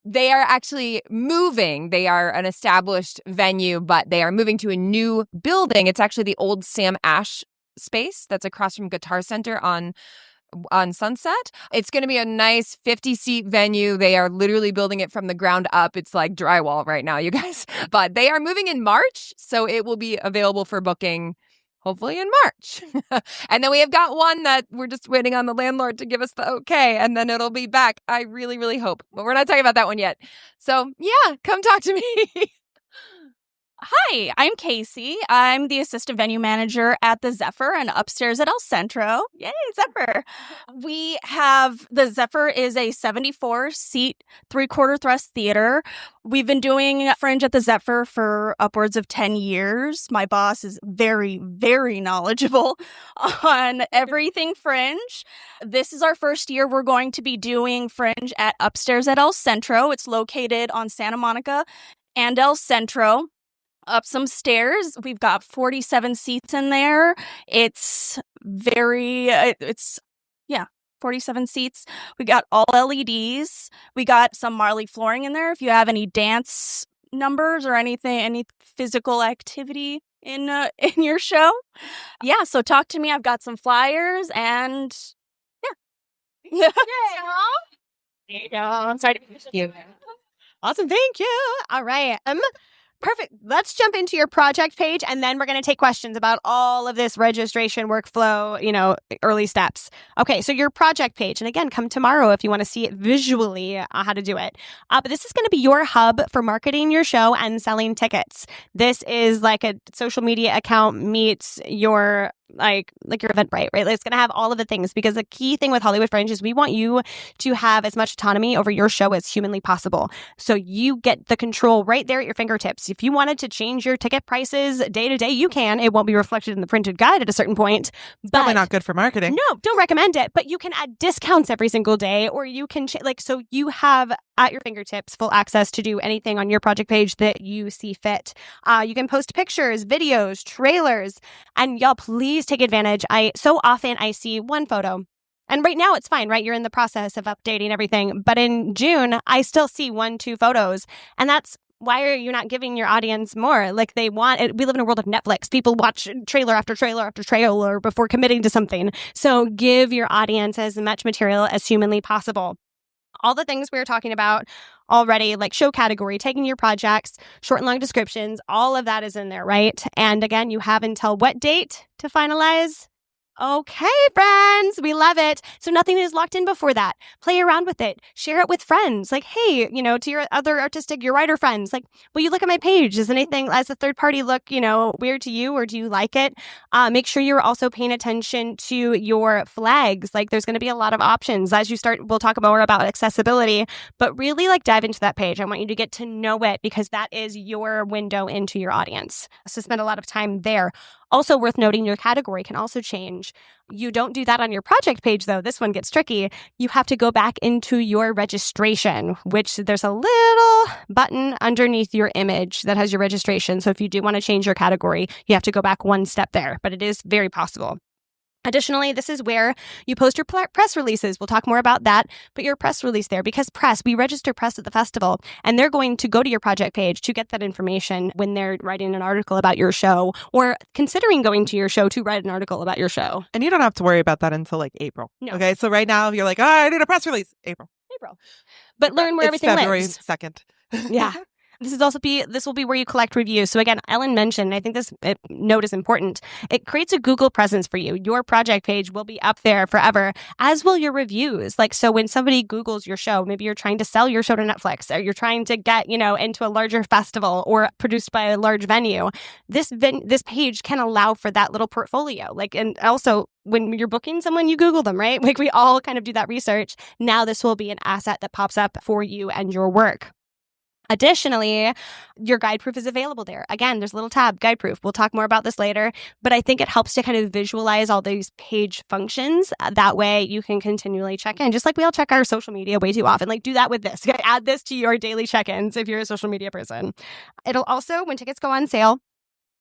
They are actually moving. They are an established venue, but they are moving to a new building. It's actually the old Sam Ash space that's across from Guitar Center on Sunset. It's going to be a nice 50-seat venue. They are literally building it from the ground up. It's like drywall right now, you guys. But they are moving in March, so it will be available for booking hopefully in March. And then we have got one that we're just waiting on the landlord to give us the okay, and then it'll be back. I really, really hope. But we're not talking about that one yet. So yeah, come talk to me. Hi, I'm Casey. I'm the assistant venue manager at the Zephyr and upstairs at El Centro. Yay, Zephyr. The Zephyr is a 74-seat, 3/4 thrust theater. We've been doing Fringe at the Zephyr for upwards of 10 years. My boss is very, very knowledgeable on everything Fringe. This is our first year we're going to be doing Fringe at upstairs at El Centro. It's located on Santa Monica and El Centro. Up some stairs. We've got 47 seats in there. It's 47 seats. We got all LEDs. We got some Marley flooring in there. If you have any dance numbers or anything, any physical activity in your show. Yeah, so talk to me. I've got some flyers and yeah. There you go. I'm sorry to miss you. Awesome. Thank you. All right. Perfect. Let's jump into your project page, and then we're going to take questions about all of this registration workflow, early steps. Okay, so your project page, and again, come tomorrow if you want to see it visually, how to do it. But this is going to be your hub for marketing your show and selling tickets. This is like a social media account meets your like your Eventbrite, right? It's going to have all of the things, because the key thing with Hollywood Fringe is we want you to have as much autonomy over your show as humanly possible. So you get the control right there at your fingertips. If you wanted to change your ticket prices day to day, you can. It won't be reflected in the printed guide at a certain point. But probably not good for marketing. No, don't recommend it. But you can add discounts every single day, or you can so you have at your fingertips full access to do anything on your project page that you see fit. You can post pictures, videos, trailers, and y'all please take advantage. So often I see one photo And right now it's fine, right? You're in the process of updating everything. But in June, I still see 1-2 photos. And that's why are you not giving your audience more? Like they want it. We live in a world of Netflix. People watch trailer after trailer after trailer before committing to something. So give your audience as much material as humanly possible. All the things we were talking about already, like show category, tagging your projects, short and long descriptions, all of that is in there, right? And again, you have until what date to finalize? Okay, friends, we love it. So nothing is locked in before that. Play around with it. Share it with friends. Like, hey, to your other your writer friends, like, will you look at my page? Does anything as a third party look, weird to you, or do you like it? Make sure you're also paying attention to your flags. Like, there's going to be a lot of options as you start. We'll talk more about accessibility, but really like dive into that page. I want you to get to know it because that is your window into your audience. So spend a lot of time there. Also worth noting, your category can also change. You don't do that on your project page, though. This one gets tricky. You have to go back into your registration, which there's a little button underneath your image that has your registration. So if you do want to change your category, you have to go back one step there, but it is very possible. Additionally, this is where you post your press releases. We'll talk more about that, but your press release there, because we register press at the festival, and they're going to go to your project page to get that information when they're writing an article about your show or considering going to your show to write an article about your show. And you don't have to worry about that until like April. No. Okay, so right now, if you're like, I need a press release, April. But learn where everything February lives. 2nd. Yeah. This will be where you collect reviews. So again, Ellen mentioned, I think this note is important. It creates a Google presence for you. Your project page will be up there forever, as will your reviews. Like, so when somebody Googles your show, maybe you're trying to sell your show to Netflix, or you're trying to get, into a larger festival or produced by a large venue, this page can allow for that little portfolio. Like, and also when you're booking someone, you Google them, right? Like we all kind of do that research. Now this will be an asset that pops up for you and your work. Additionally, your guide proof is available there. Again, there's a little tab, guide proof. We'll talk more about this later, but I think it helps to kind of visualize all these page functions. That way you can continually check in, just like we all check our social media way too often. Like do that with this. Add this to your daily check-ins if you're a social media person. It'll also, when tickets go on sale,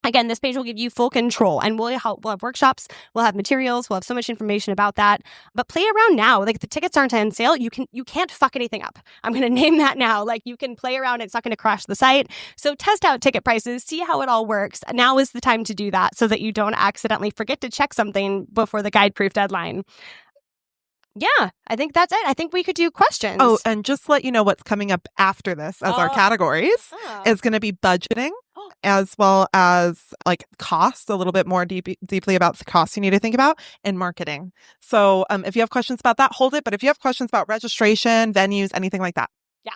again, this page will give you full control, and we'll have workshops, we'll have materials, we'll have so much information about that. But play around now. Like the tickets aren't on sale. You can't fuck anything up. I'm going to name that now. Like you can play around. It's not going to crash the site. So test out ticket prices, see how it all works. Now is the time to do that so that you don't accidentally forget to check something before the guide proof deadline. Yeah, I think that's it. I think we could do questions. Oh, and just let you know what's coming up after this as our categories is going to be budgeting, as well as like costs, a little bit more deeply about the costs you need to think about, and marketing. So if you have questions about that, hold it. But if you have questions about registration, venues, anything like that. Yeah.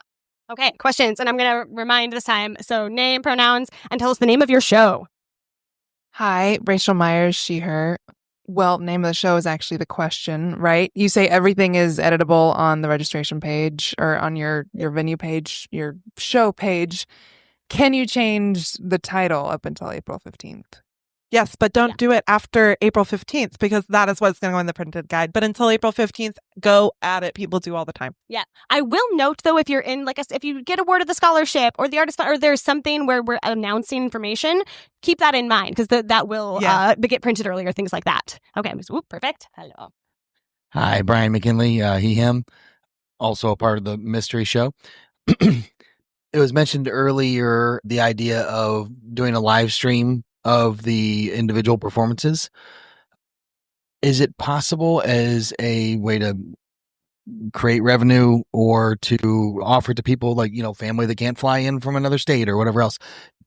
Okay, questions. And I'm going to remind this time. So name, pronouns, and tell us the name of your show. Hi, Rachel Myers, she, her. Well, name of the show is actually the question, right? You say everything is editable on the registration page or on your venue page, your show page. Can you change the title up until April 15th? Yes, but don't do it after April 15th because that is what's going to go in the printed guide. But until April 15th, go at it. People do all the time. Yeah. I will note, though, if you're in, if you get awarded the scholarship or the artist, or there's something where we're announcing information, keep that in mind because that will get printed earlier, things like that. Okay. Perfect. Hello. Hi, Brian McKinley, he, him, also a part of the mystery show. It was mentioned earlier, the idea of doing a live stream of the individual performances. Is it possible as a way to create revenue or to offer to people like, family that can't fly in from another state or whatever else?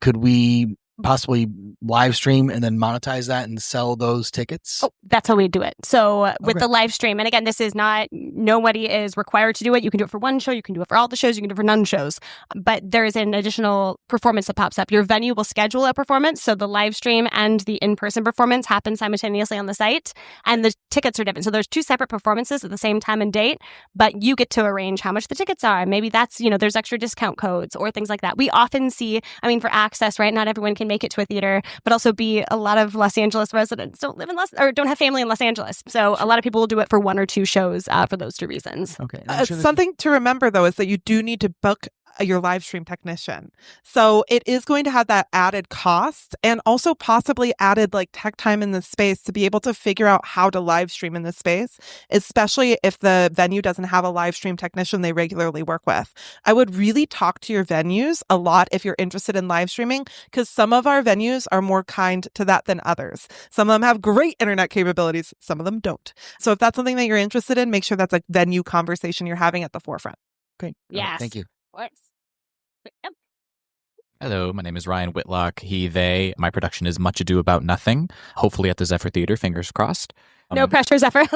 Could we possibly live stream and then monetize that and sell those tickets? Oh, that's how we do it. So with the live stream, and again, this is not, nobody is required to do it. You can do it for one show, you can do it for all the shows, you can do it for none shows. But there is an additional performance that pops up. Your venue will schedule a performance. So the live stream and the in-person performance happen simultaneously on the site, and the tickets are different. So there's two separate performances at the same time and date, but you get to arrange how much the tickets are. Maybe that's, there's extra discount codes or things like that. We often see, for access, right? Not everyone can make it to a theater, but also a lot of Los Angeles residents don't live in don't have family in Los Angeles. So a lot of people will do it for one or two shows for those two reasons. Okay. Something to remember though is that you do need to book your live stream technician. So it is going to have that added cost and also possibly added like tech time in the space to be able to figure out how to live stream in this space, especially if the venue doesn't have a live stream technician they regularly work with. I would really talk to your venues a lot if you're interested in live streaming, because some of our venues are more kind to that than others. Some of them have great internet capabilities. Some of them don't. So if that's something that you're interested in, make sure that's a venue conversation you're having at the forefront. Great. Yes. Thank you. Works. Yep. Hello, my name is Ryan Whitlock. He, they. My production is Much Ado About Nothing, hopefully at the Zephyr Theater, fingers crossed. No pressure, Zephyr.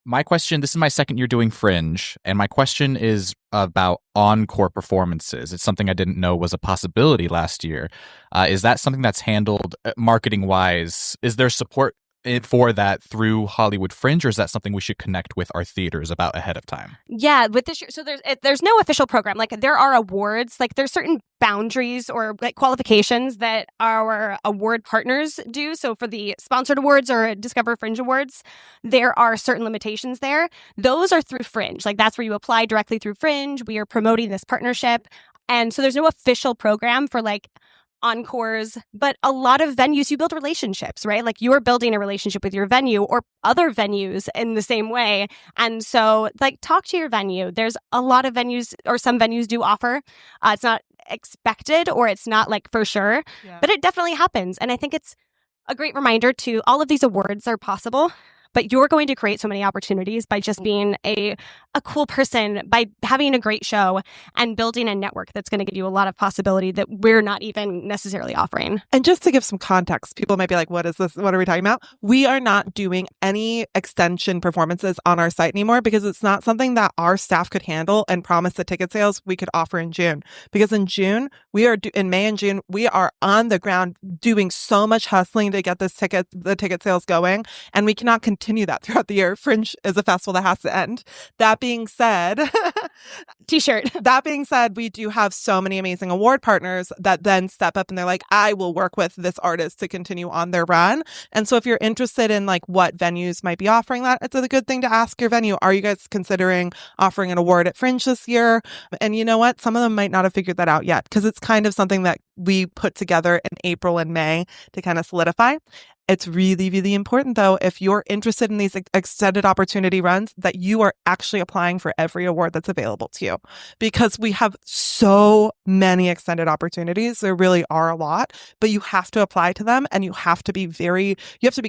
My question, this is my second year doing Fringe, and my question is about encore performances. It's something I didn't know was a possibility last year. Is that something that's handled marketing-wise? Is there support for that through Hollywood Fringe, or is that something we should connect with our theaters about ahead of time? Yeah, with this year, so there's no official program. Like there are awards, like there's certain boundaries or like qualifications that our award partners do. So for the sponsored awards or Discover Fringe Awards, there are certain limitations there. Those are through Fringe. Like that's where you apply directly through Fringe. We are promoting this partnership. And so there's no official program for like encores, but a lot of venues, you build relationships, right? Like you're building a relationship with your venue or other venues in the same way. And so like talk to your venue. There's a lot of venues, or some venues do offer. It's not expected or it's not like for sure, but it definitely happens. And I think it's a great reminder to all of these awards are possible. But you're going to create so many opportunities by just being a cool person, by having a great show and building a network that's going to give you a lot of possibility that we're not even necessarily offering. And just to give some context, people might be like, what is this? What are we talking about? We are not doing any extension performances on our site anymore because it's not something that our staff could handle and promise the ticket sales we could offer in June. Because in June, in May and June, we are on the ground doing so much hustling to get the ticket sales going, and we cannot continue that throughout the year. Fringe is a festival that has to end. That being said, T-shirt. That being said, we do have so many amazing award partners that then step up and they're like, I will work with this artist to continue on their run. And so if you're interested in like what venues might be offering that, it's a good thing to ask your venue. Are you guys considering offering an award at Fringe this year? And you know what? Some of them might not have figured that out yet because it's kind of something that we put together in April and May to kind of solidify. It's really, really important, though, if you're interested in these extended opportunity runs, that you are actually applying for every award that's available to you, because we have so many extended opportunities. There really are a lot, but you have to apply to them and you have to be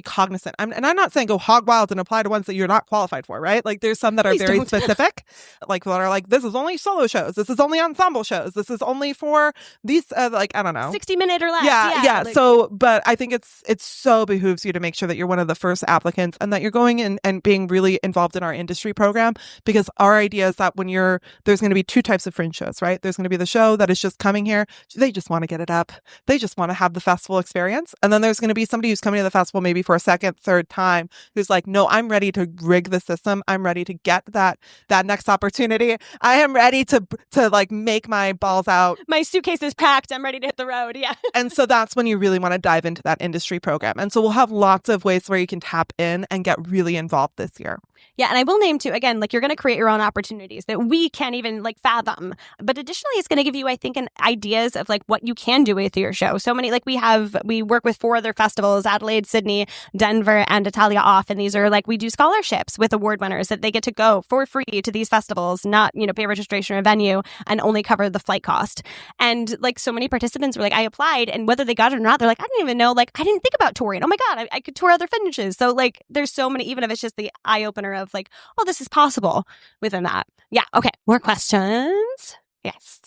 cognizant. And I'm not saying go hog wild and apply to ones that you're not qualified for, right? Like there's some that are very specific, like that are like, this is only solo shows. This is only ensemble shows. This is only for these, like, I don't know. 60-minute or less. Yeah. Like, so, but I think it's so behooves you to make sure that you're one of the first applicants and that you're going in and being really involved in our industry program, because our idea is that there's going to be two types of Fringe shows, right? There's going to be the show that is just coming here. They just want to get it up. They just want to have the festival experience. And then there's going to be somebody who's coming to the festival maybe for a second, third time, who's like, no, I'm ready to rig the system. I'm ready to get that next opportunity. I am ready to like make my balls out. My suitcase is packed. I'm ready to hit the road. Yeah. And so that's when you really want to dive into that industry program. And so we'll have lots of ways where you can tap in and get really involved this year. Yeah, and I will name too, again, like you're going to create your own opportunities that we can't even like fathom. But additionally, it's going to give you, I think, ideas of like what you can do with your show. So many, like we work with 4 other festivals, Adelaide, Sydney, Denver, and Italia off. And these are like, we do scholarships with award winners that they get to go for free to these festivals, not, pay registration or venue and only cover the flight cost. And like so many participants were like, I applied, and whether they got it or not, they're like, I didn't even know, like, I didn't think about touring. Oh my God, I could tour other Fringes. So like, there's so many, even if it's just the eye opener of like, oh, this is possible within that. Yeah. Okay. More questions? Yes.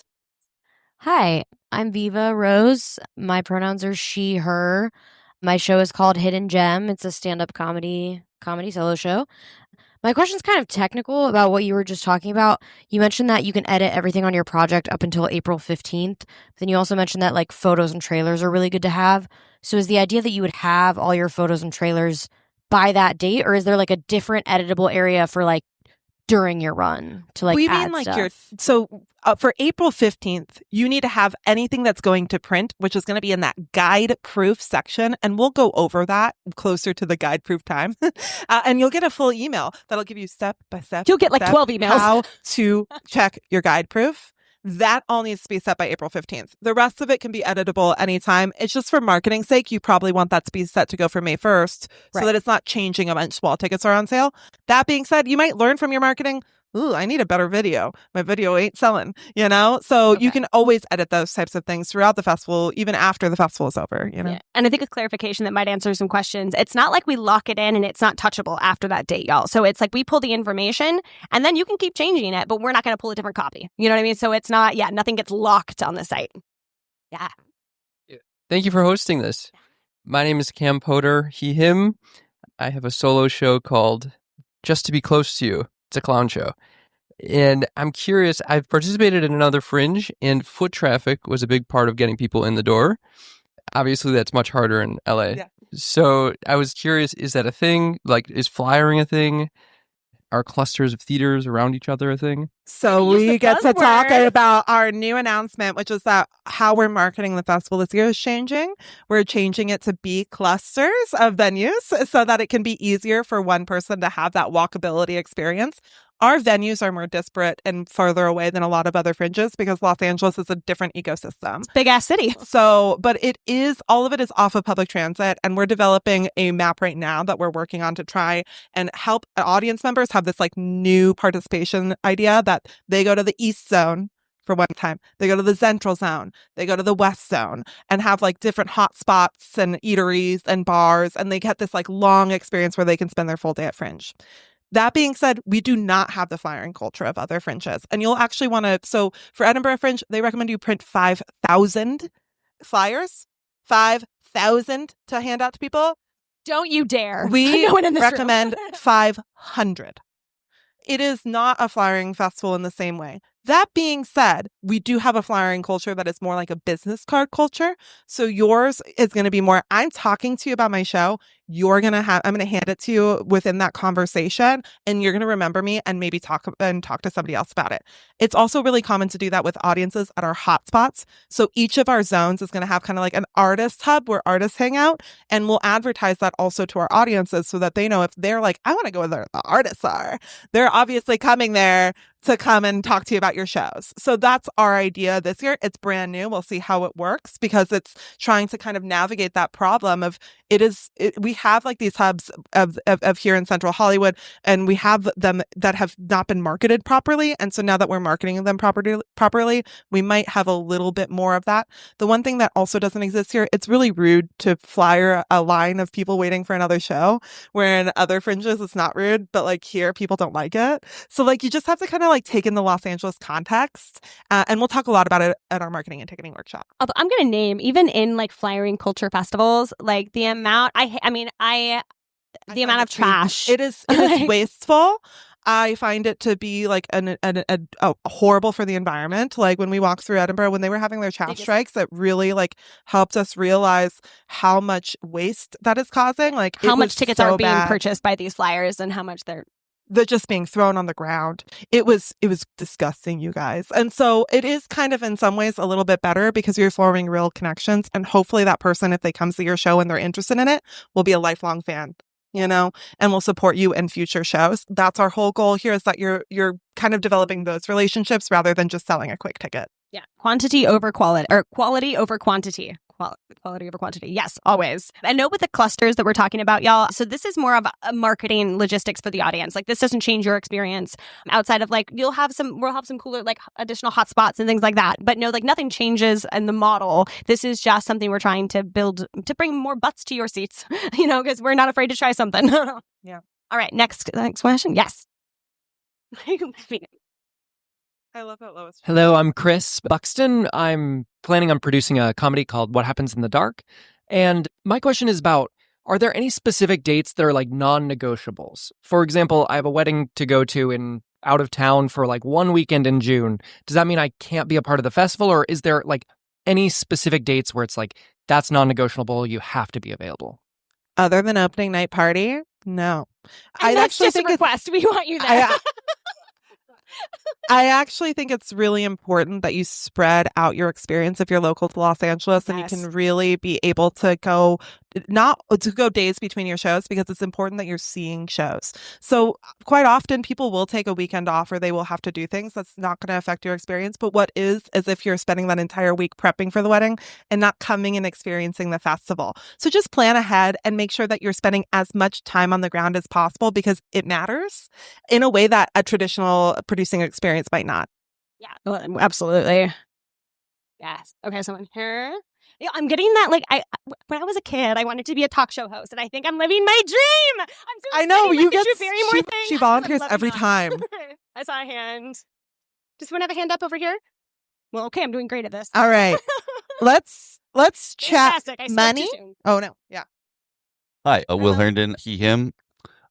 Hi, I'm Viva Rose. My pronouns are she, her. My show is called Hidden Gem. It's a stand-up comedy solo show. My question's kind of technical about what you were just talking about. You mentioned that you can edit everything on your project up until April 15th. Then you also mentioned that like photos and trailers are really good to have. So is the idea that you would have all your photos and trailers by that date, or is there like a different editable area for like during your run to like we add mean like stuff? for April 15th, you need to have anything that's going to print, which is going to be in that guide proof section. And we'll go over that closer to the guide proof time. And you'll get a full email that'll give you step by step. You'll get like 12 emails. How to check your guide proof. That all needs to be set by April 15th. The rest of it can be editable anytime. It's just for marketing sake. You probably want that to be set to go for May 1st so that it's not changing a bunch while tickets are on sale. That being said, you might learn from your marketing, ooh, I need a better video. My video ain't selling, you know? So you can always edit those types of things throughout the festival, even after the festival is over, you know? Yeah. And I think a clarification that might answer some questions. It's not like we lock it in and it's not touchable after that date, y'all. So it's like we pull the information and then you can keep changing it, but we're not going to pull a different copy. You know what I mean? So it's not, nothing gets locked on the site. Yeah. Thank you for hosting this. My name is Cam Potter, he, him. I have a solo show called Just to Be Close to You. It's a clown show. And I'm curious, I've participated in another Fringe, and foot traffic was a big part of getting people in the door. Obviously, that's much harder in LA. Yeah. So I was curious, is that a thing? Like, is flyering a thing? Are clusters of theaters around each other a thing? So we get to talk about our new announcement, which is that how we're marketing the festival this year is changing. We're changing it to be clusters of venues so that it can be easier for one person to have that walkability experience. Our venues are more disparate and further away than a lot of other Fringes because Los Angeles is a different ecosystem. Big ass city. So, but all of it is off of public transit. And we're developing a map right now that we're working on to try and help audience members have this like new participation idea that they go to the East Zone for one time. They go to the Central Zone. They go to the West Zone and have like different hot spots and eateries and bars. And they get this like long experience where they can spend their full day at Fringe. That being said, we do not have the flyering culture of other Fringes. And you'll actually want to, so for Edinburgh Fringe, they recommend you print 5,000 flyers, 5,000 to hand out to people. Don't you dare. We No one in this recommend room. 500. It is not a flyering festival in the same way. That being said, we do have a flyering culture that is more like a business card culture. So yours is going to be more, I'm talking to you about my show. I'm going to hand it to you within that conversation and you're going to remember me and maybe talk to somebody else about it. It's also really common to do that with audiences at our hotspots. So each of our zones is going to have kind of like an artist hub where artists hang out, and we'll advertise that also to our audiences so that they know if they're like, I want to go where the artists are. They're obviously coming there to come and talk to you about your shows. So that's our idea this year. It's brand new. We'll see how it works because it's trying to kind of navigate that problem of we have like these hubs of here in Central Hollywood, and we have them that have not been marketed properly. And so now that we're marketing them properly, we might have a little bit more of that. The one thing that also doesn't exist here, it's really rude to flyer a line of people waiting for another show, where in other Fringes it's not rude, but like here people don't like it. So like you just have to kind of like take in the Los Angeles context, and we'll talk a lot about it at our marketing and ticketing workshop. Although I'm going to name, even in like flyering culture festivals, like the amount, the amount of trash. It is wasteful. I find it to be like horrible for the environment. Like when we walked through Edinburgh, when they were having their chaff strikes, it really like helped us realize how much waste that is causing. Like how much tickets are being purchased by these flyers and how much they're just being thrown on the ground. It was disgusting, you guys. And so it is kind of in some ways a little bit better because you're forming real connections. And hopefully that person, if they come see your show and they're interested in it, will be a lifelong fan, you know, and will support you in future shows. That's our whole goal here, is that you're kind of developing those relationships rather than just selling a quick ticket. Yeah. Quantity over quality, or quality over quantity. Quality over quantity. Yes, always. And note with the clusters that we're talking about, y'all. So this is more of a marketing logistics for the audience. Like this doesn't change your experience outside of like, we'll have some cooler, like additional hotspots and things like that. But no, like nothing changes in the model. This is just something we're trying to build to bring more butts to your seats, you know, because we're not afraid to try something. Yeah. All right. Next question. Yes. I love it, Lois. Hello, I'm Chris Buxton. I'm planning on producing a comedy called What Happens in the Dark. And my question is about, are there any specific dates that are like non-negotiables? For example, I have a wedding to go to out of town for like one weekend in June. Does that mean I can't be a part of the festival? Or is there like any specific dates where it's like, that's non-negotiable, you have to be available? Other than opening night party? No. I actually think request. We want you there. I actually think it's really important that you spread out your experience if you're local to Los Angeles, and you Yes. can really be able to go days between your shows, because it's important that you're seeing shows. So quite often people will take a weekend off, or they will have to do things. That's not going to affect your experience. But what is if you're spending that entire week prepping for the wedding and not coming and experiencing the festival. So just plan ahead and make sure that you're spending as much time on the ground as possible, because it matters in a way that a traditional producing experience might not. Yeah, well, absolutely. Yes. Okay, someone here. Yeah, I'm getting that. Like, when I was a kid, I wanted to be a talk show host, and I think I'm living my dream. I'm so I know excited, you like, the get Drew Barrymore thing. she I'm volunteers loving every that. time. I saw a hand. Does someone have a hand up over here? Well, okay, I'm doing great at this. All right. Let's chat Fantastic. I spoke money. too soon. Oh no. Yeah. Hi, Will Herndon, he, him.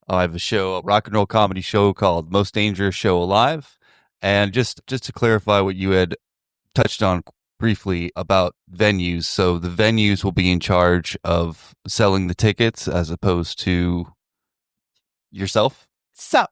I have a rock and roll comedy show called Most Dangerous Show Alive. And just to clarify what you had touched on briefly about venues. So the venues will be in charge of selling the tickets as opposed to yourself? So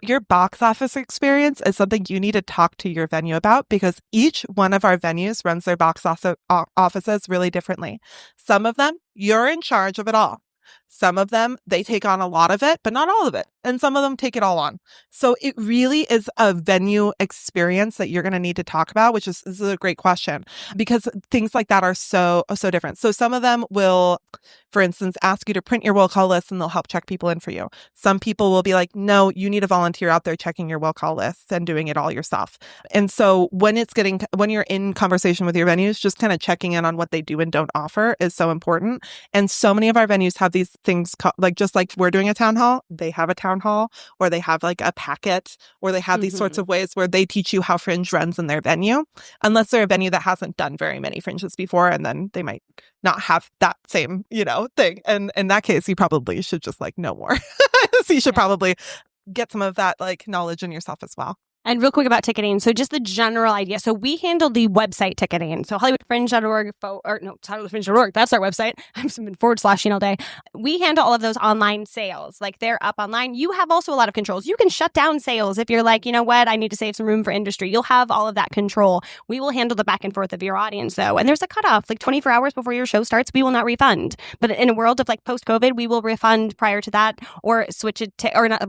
your box office experience is something you need to talk to your venue about, because each one of our venues runs their box offices really differently. Some of them, you're in charge of it all. Some of them, they take on a lot of it, but not all of it. And some of them take it all on. So it really is a venue experience that you're going to need to talk about, this is a great question, because things like that are so different. So some of them will, for instance, ask you to print your will call list, and they'll help check people in for you. Some people will be like, no, you need a volunteer out there checking your will call list and doing it all yourself. And so when you're in conversation with your venues, just kind of checking in on what they do and don't offer is so important. And so many of our venues have these things just like we're doing a town hall, they have a town hall, or they have like a packet, or they have these sorts of ways where they teach you how Fringe runs in their venue, unless they're a venue that hasn't done very many Fringes before, and then they might not have that same, thing. And in that case, you probably should just know more. So you should probably get some of that knowledge in yourself as well. And real quick about ticketing. So just the general idea. So we handle the website ticketing. So HollywoodFringe.org, HollywoodFringe.org, that's our website. I'm been / all day. We handle all of those online sales. They're up online. You have also a lot of controls. You can shut down sales if you're like, you know what, I need to save some room for industry. You'll have all of that control. We will handle the back and forth of your audience though. And there's a cutoff, 24 hours before your show starts, we will not refund. But in a world of post-COVID, we will refund prior to that, or switch it to, or not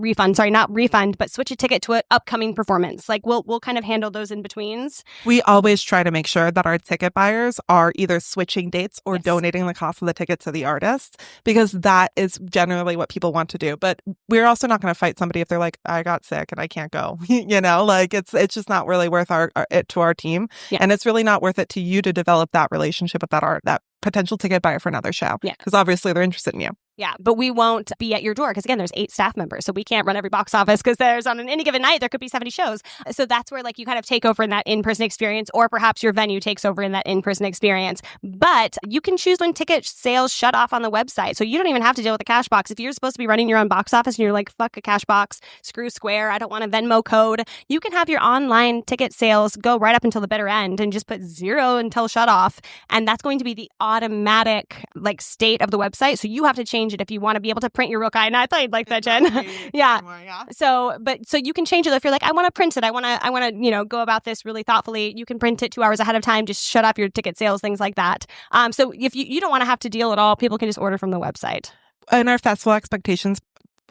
refund, but switch a ticket to an upcoming performance. We'll kind of handle those in betweens. We always try to make sure that our ticket buyers are either switching dates or donating the cost of the ticket to the artist, because that is generally what people want to do. But we're also not going to fight somebody if they're like, I got sick and I can't go. It's just not really worth it to our team. Yeah. And it's really not worth it to you to develop that relationship with that potential ticket buyer for another show. Yeah. Because obviously they're interested in you. Yeah, but we won't be at your door because, again, there's 8 staff members. So we can't run every box office because there's on any given night, there could be 70 shows. So that's where you kind of take over in that in-person experience, or perhaps your venue takes over in that in-person experience. But you can choose when ticket sales shut off on the website. So you don't even have to deal with a cash box. If you're supposed to be running your own box office and you're like, fuck a cash box, screw Square, I don't want a Venmo code, you can have your online ticket sales go right up until the bitter end and just put 0 until shut off. And that's going to be the automatic state of the website. So you have to change it if you want to be able to print your Rook Eye. And I thought you'd like that, Jen. Yeah. So you can change it if you're like, I want to print it. I want to, go about this really thoughtfully. You can print it 2 hours ahead of time. Just shut off your ticket sales, things like that. So if you don't want to have to deal at all, people can just order from the website. In our festival expectations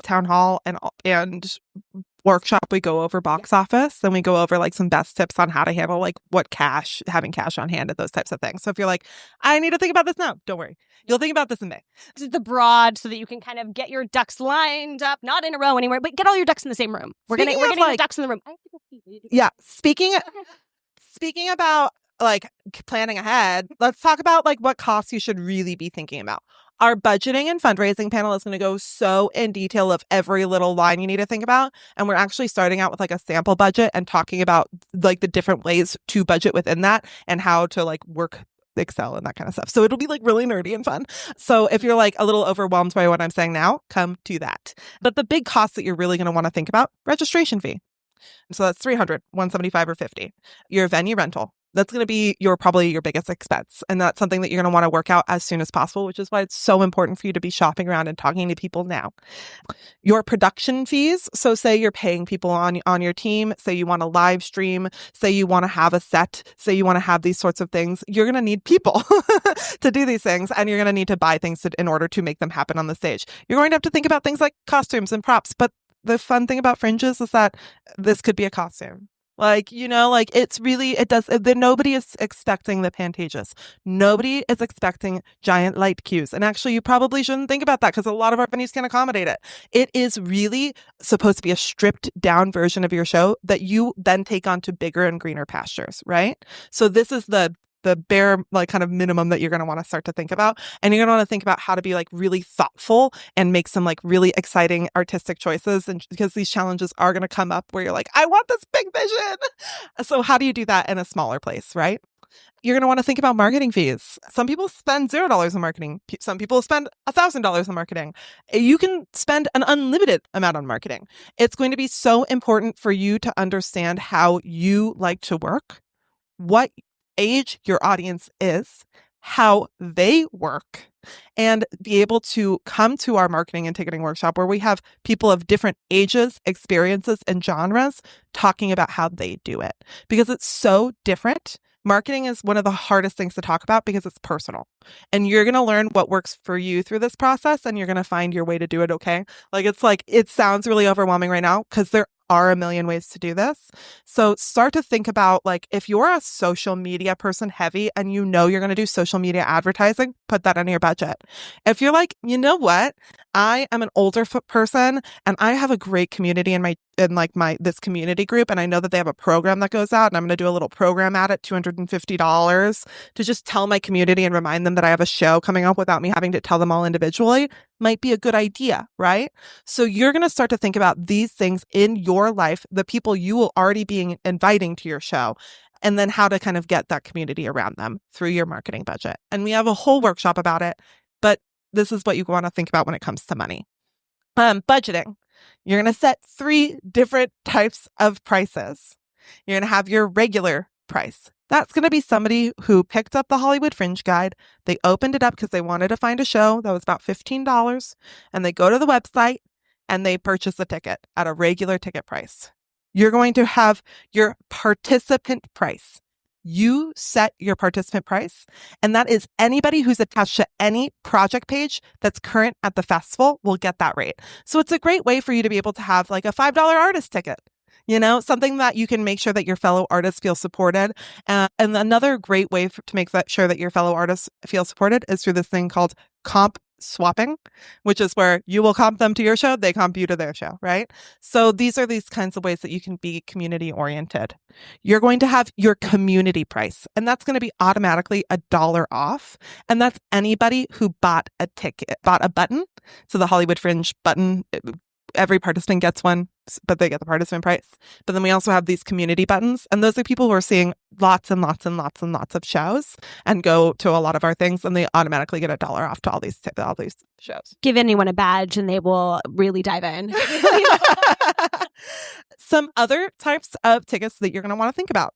town hall and workshop, we go over box office, and we go over some best tips on how to handle having cash on hand and those types of things. So if you're like, I need to think about this now, don't worry. You'll think about this in May. This is the broad, so that you can kind of get your ducks lined up, not in a row anywhere, but get all your ducks in the same room. We're getting the ducks in the room. Yeah. Speaking about planning ahead, let's talk about what costs you should really be thinking about. Our budgeting and fundraising panel is going to go so in detail of every little line you need to think about. And we're actually starting out with a sample budget and talking about the different ways to budget within that and how to work Excel and that kind of stuff. So it'll be really nerdy and fun. So if you're a little overwhelmed by what I'm saying now, come to that. But the big costs that you're really going to want to think about, registration fee. So that's $300, $175, or $50. Your venue rental, That's going to be probably your biggest expense. And that's something that you're going to want to work out as soon as possible, which is why it's so important for you to be shopping around and talking to people now. Your production fees. So say you're paying people on your team, say you want to live stream, say you want to have a set, say you want to have these sorts of things. You're going to need people to do these things, and you're going to need to buy things in order to make them happen on the stage. You're going to have to think about things like costumes and props. But the fun thing about Fringes is that this could be a costume. Nobody is expecting the Pantages. Nobody is expecting giant light cues. And actually, you probably shouldn't think about that because a lot of our venues can accommodate it. It is really supposed to be a stripped down version of your show that you then take on to bigger and greener pastures, right? So this is the bare kind of minimum that you're going to want to start to think about. And you're going to want to think about how to be really thoughtful and make some really exciting artistic choices. And because these challenges are going to come up where you're like, I want this big vision. So how do you do that in a smaller place, right? You're going to want to think about marketing fees. Some people spend $0 on marketing. Some people spend $1,000 on marketing. You can spend an unlimited amount on marketing. It's going to be so important for you to understand how you like to work, what age your audience is, how they work, and be able to come to our marketing and ticketing workshop where we have people of different ages, experiences, and genres talking about how they do it. Because it's so different. Marketing is one of the hardest things to talk about because it's personal. And you're going to learn what works for you through this process, and you're going to find your way to do it, okay? It sounds really overwhelming right now because there are a million ways to do this. So start to think about if you're a social media person heavy and you're going to do social media advertising, put that in your budget. If you're you know what? I am an older person and I have a great community in this community group, and I know that they have a program that goes out, and I'm going to do a little program at it, $250, to just tell my community and remind them that I have a show coming up without me having to tell them all individually. Might be a good idea, right? So you're going to start to think about these things in your life, the people you will already be inviting to your show, and then how to kind of get that community around them through your marketing budget. And we have a whole workshop about it, but this is what you want to think about when it comes to money. Budgeting. You're going to set 3 different types of prices. You're going to have your regular price. That's going to be somebody who picked up the Hollywood Fringe Guide. They opened it up because they wanted to find a show that was about $15, and they go to the website and they purchase a ticket at a regular ticket price. You're going to have your participant price. You set your participant price, and that is anybody who's attached to any project page that's current at the festival will get that rate. So it's a great way for you to be able to have a $5 artist ticket. Something that you can make sure that your fellow artists feel supported. And another great way to make sure that your fellow artists feel supported is through this thing called comp swapping, which is where you will comp them to your show, they comp you to their show, right? So these are these kinds of ways that you can be community oriented. You're going to have your community price, and that's going to be automatically $1 off. And that's anybody who bought a button. So the Hollywood Fringe button, every participant gets one, but they get the participant price. But then we also have these community buttons, and those are people who are seeing lots and lots and lots and lots of shows and go to a lot of our things, and they automatically get $1 off to all these shows. Give anyone a badge and they will really dive in. Some other types of tickets that you're going to want to think about.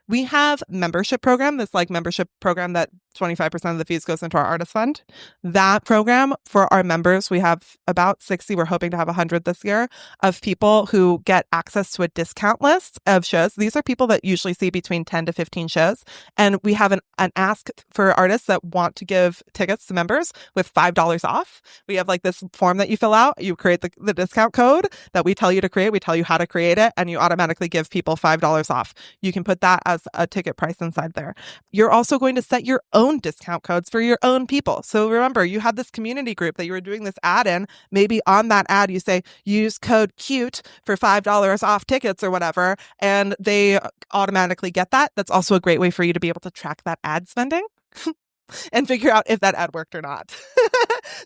We have membership program, this membership program that 25% of the fees goes into our artist fund. That program for our members, we have about 60, we're hoping to have 100 this year, of people who get access to a discount list of shows. These are people that usually see between 10 to 15 shows. And we have an ask for artists that want to give tickets to members with $5 off. We have this form that you fill out. You create the discount code that we tell you to create. We tell you how to create it, and you automatically give people $5 off. You can put that as a ticket price inside there. You're also going to set your own discount codes for your own people. So remember, you had this community group that you were doing this ad in. Maybe on that ad, you say, use code CUTE for $5 off tickets or whatever, and they automatically get that. That's also a great way for you to be able to track that ad spending and figure out if that ad worked or not.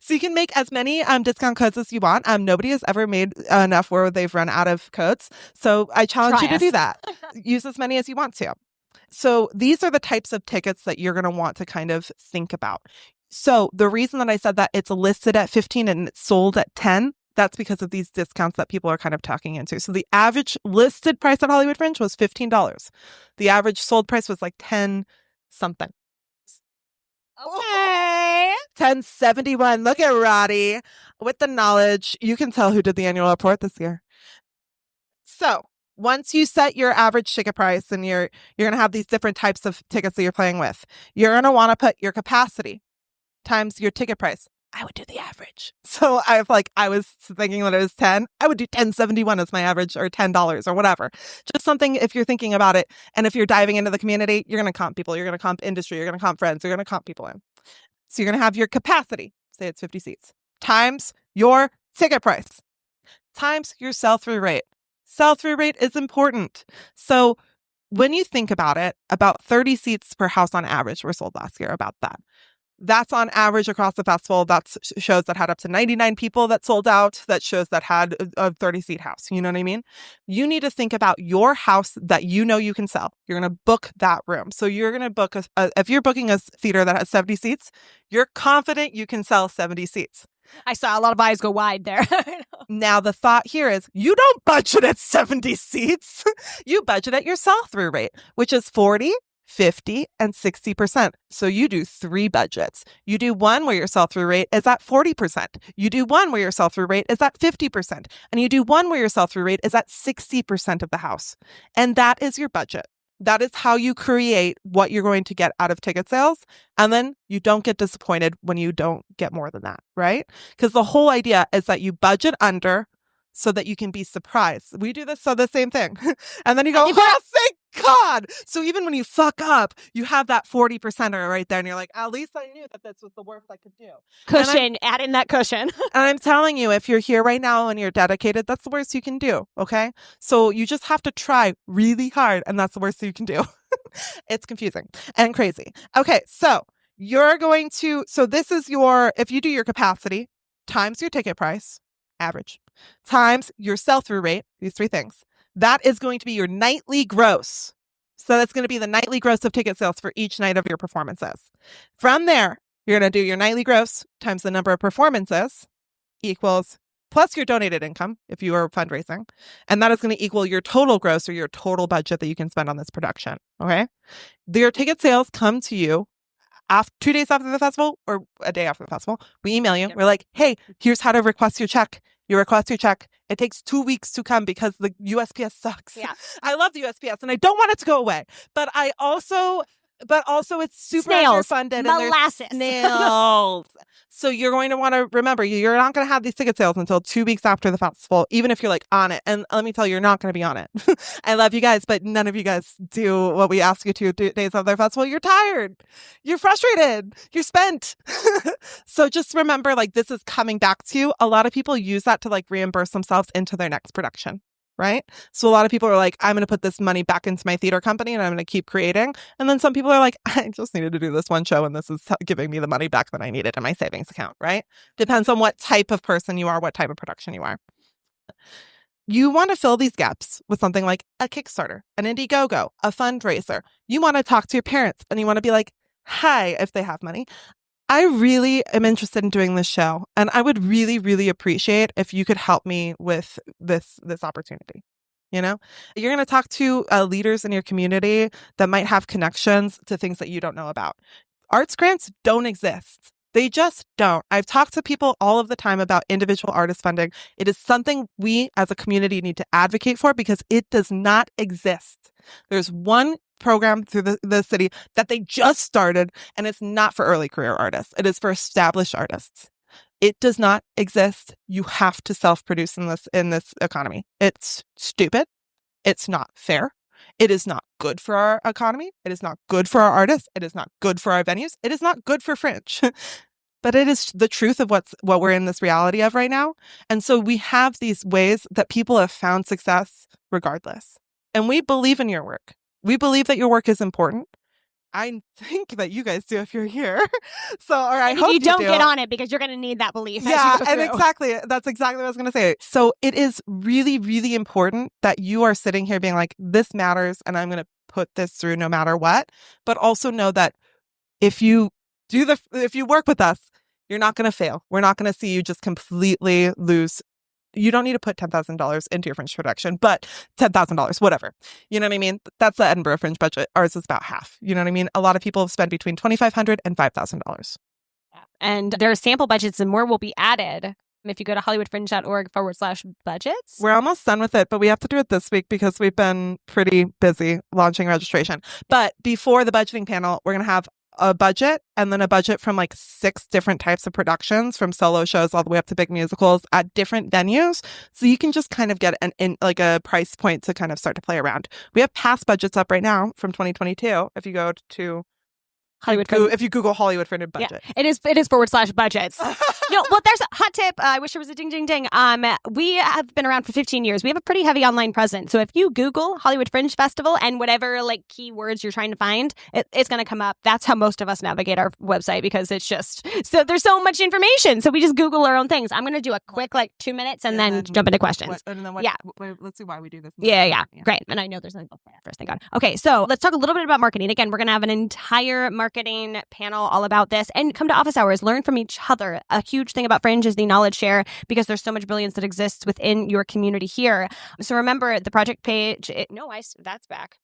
So you can make as many discount codes as you want. Nobody has ever made enough where they've run out of codes. So I challenge you to do that. Use as many as you want to. So these are the types of tickets that you're going to want to kind of think about. So the reason that I said that it's listed at 15 and it's sold at 10, That's because of these discounts that people are kind of tucking into. So the average listed price at Hollywood Fringe was $15. The average sold price was like 10 something. Okay. 1071. Look at Roddy with the knowledge. You can tell who did the annual report this year. So once you set your average ticket price and you're going to have these different types of tickets that you're playing with, you're going to want to put your capacity times your ticket price. I would do the average. So I was thinking that it was 10. I would do 1071 as my average, or $10 or whatever. Just something, if you're thinking about it. And if you're diving into the community, you're going to comp people. You're going to comp industry. You're going to comp friends. You're going to comp people in. So you're going to have your capacity, say it's 50 seats, times your ticket price, times your sell-through rate. Sell-through rate is important. So when you think about it, about 30 seats per house on average were sold last year, about that. That's on average across the festival. That's shows that had up to 99 people that sold out. That shows that had a 30-seat house. You know what I mean? You need to think about your house that you know you can sell. You're going to book that room. So you're going to book, if you're booking a theater that has 70 seats, you're confident you can sell 70 seats. I saw a lot of eyes go wide there. Now, the thought here is you don't budget at 70 seats. You budget at your sell-through rate, which is 40, 50, and 60%. So you do 3 budgets. You do one where your sell-through rate is at 40%. You do one where your sell-through rate is at 50%. And you do one where your sell-through rate is at 60% of the house. And that is your budget. That is how you create what you're going to get out of ticket sales. And then you don't get disappointed when you don't get more than that, right? Because the whole idea is that you budget under so that you can be surprised. We do this, so the same thing. And then you go, oh, thank God. So even when you fuck up, you have that 40%er right there. And you're like, at least I knew that this was the worst I could do. Cushion, add in that cushion. And I'm telling you, if you're here right now and you're dedicated, that's the worst you can do. Okay. So you just have to try really hard. And that's the worst you can do. It's confusing and crazy. Okay. So you're going to, so this is your, if you do your capacity times your ticket price, average, times your sell-through rate, these 3 things, that is going to be your nightly gross. So that's going to be the nightly gross of ticket sales for each night of your performances. From there, you're going to do your nightly gross times the number of performances equals plus your donated income if you are fundraising. And that is going to equal your total gross, or your total budget that you can spend on this production. Okay. Your ticket sales come to you 2 days after the festival or a day after the festival. We email you. We're like, hey, here's how to request your check. You request your check. It takes 2 weeks to come because the USPS sucks. Yeah. I love the USPS and I don't want it to go away. But also it's super Snails. underfunded. And Molasses. there's snails. So you're going to want to remember, you're not going to have these ticket sales until 2 weeks after the festival, even if you're like on it. And let me tell you, you're not going to be on it. I love you guys, but none of you guys do what we ask you to 2 days of their festival. You're tired. You're frustrated. You're spent. So just remember, like, this is coming back to you. A lot of people use that to like reimburse themselves into their next production. Right? So a lot of people are like, I'm going to put this money back into my theater company and I'm going to keep creating. And then some people are like, I just needed to do this one show and this is giving me the money back that I needed in my savings account, right? Depends on what type of person you are, what type of production you are. You want to fill these gaps with something like a Kickstarter, an Indiegogo, a fundraiser. You want to talk to your parents and you want to be like, hi, if they have money. I really am interested in doing this show, and I would really, really appreciate if you could help me with this opportunity. You know, you're going to talk to leaders in your community that might have connections to things that you don't know about. Arts grants don't exist. They just don't. I've talked to people all of the time about individual artist funding. It is something we as a community need to advocate for because it does not exist. There's one program through the city that they just started, and it's not for early career artists. It is for established artists. It does not exist. You have to self-produce in this economy. It's stupid. It's not fair. It is not good for our economy. It is not good for our artists. It is not good for our venues. It is not good for Fringe. But it is the truth of what we're in this reality of right now. And so we have these ways that people have found success regardless. And we believe in your work. We believe that your work is important. I think that you guys do if you're here. So, or I hope you don't do. get on it because you're going to need that belief. Yeah, as you go and through. exactly. That's exactly what I was going to say. So it is really, really important that you are sitting here being like, this matters and I'm going to put this through no matter what. But also know that if you work with us, you're not going to fail. We're not going to see you just completely lose you don't need to put $10,000 into your Fringe production, but $10,000, whatever. You know what I mean? That's the Edinburgh Fringe budget. Ours is about half. You know what I mean? A lot of people have spent between $2,500 and $5,000. And there are sample budgets and more will be added if you go to hollywoodfringe.org/budgets. We're almost done with it, but we have to do it this week because we've been pretty busy launching registration. But before the budgeting panel, we're going to have a budget and then a budget from like 6 different types of productions, from solo shows all the way up to big musicals at different venues. So you can just kind of get a price point to kind of start to play around. We have past budgets up right now from 2022. If you go to if you Google Hollywood Fringe budget. Yeah, it is /budgets. Well, there's a hot tip. I wish there was a ding, ding, ding. We have been around for 15 years. We have a pretty heavy online presence. So if you Google Hollywood Fringe Festival and whatever like keywords you're trying to find, it's going to come up. That's how most of us navigate our website, because it's just, so there's so much information. So we just Google our own things. I'm going to do a quick 2 minutes and then jump into questions. Let's see why we do this. Yeah. Great. And I know there's nothing first, thank God. Okay, so let's talk a little bit about marketing. Again, we're going to have an entire marketing panel all about this, and come to office hours, learn from each other. A huge thing about Fringe is the knowledge share, because there's so much brilliance that exists within your community here. So remember the project page. That's back.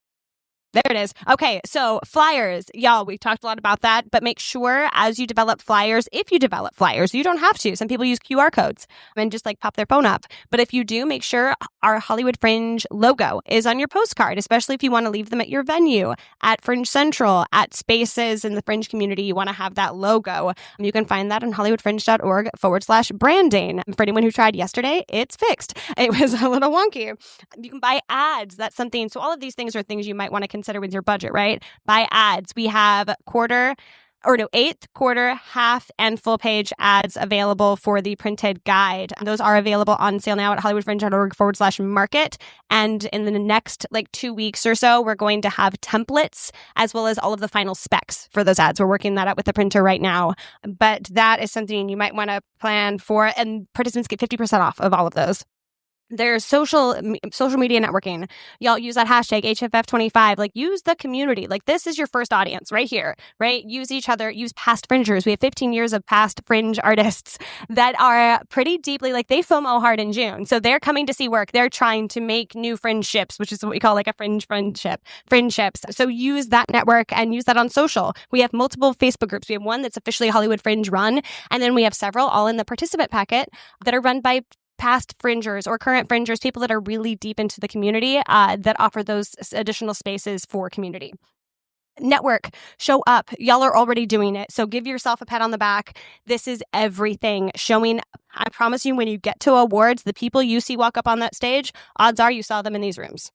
There it is. Okay, so flyers. Y'all, we've talked a lot about that, but make sure as you develop flyers, if you develop flyers, you don't have to. Some people use QR codes and just pop their phone up. But if you do, make sure our Hollywood Fringe logo is on your postcard, especially if you want to leave them at your venue, at Fringe Central, at spaces in the Fringe community. You want to have that logo. You can find that on hollywoodfringe.org/branding. For anyone who tried yesterday, it's fixed. It was a little wonky. You can buy ads. That's something. So all of these things are things you might want to consider with your budget, right? Buy ads. We have eighth, quarter, half, and full page ads available for the printed guide. Those are available on sale now at hollywoodfringe.org/market. And in the next 2 weeks or so, we're going to have templates as well as all of the final specs for those ads. We're working that out with the printer right now. But that is something you might want to plan for, and participants get 50% off of all of those. There's social media networking. Y'all use that hashtag HFF25. Use the community. This is your first audience right here, right? Use each other. Use past Fringers. We have 15 years of past Fringe artists that are pretty deeply, they FOMO hard in June. So they're coming to see work. They're trying to make new friendships, which is what we call a fringe friendship. Friendships. So use that network and use that on social. We have multiple Facebook groups. We have one that's officially Hollywood Fringe run. And then we have several all in the participant packet that are run by past Fringers or current Fringers, people that are really deep into the community that offer those additional spaces for community. Network, show up. Y'all are already doing it. So give yourself a pat on the back. This is everything. Showing, I promise you, when you get to awards, the people you see walk up on that stage, odds are you saw them in these rooms.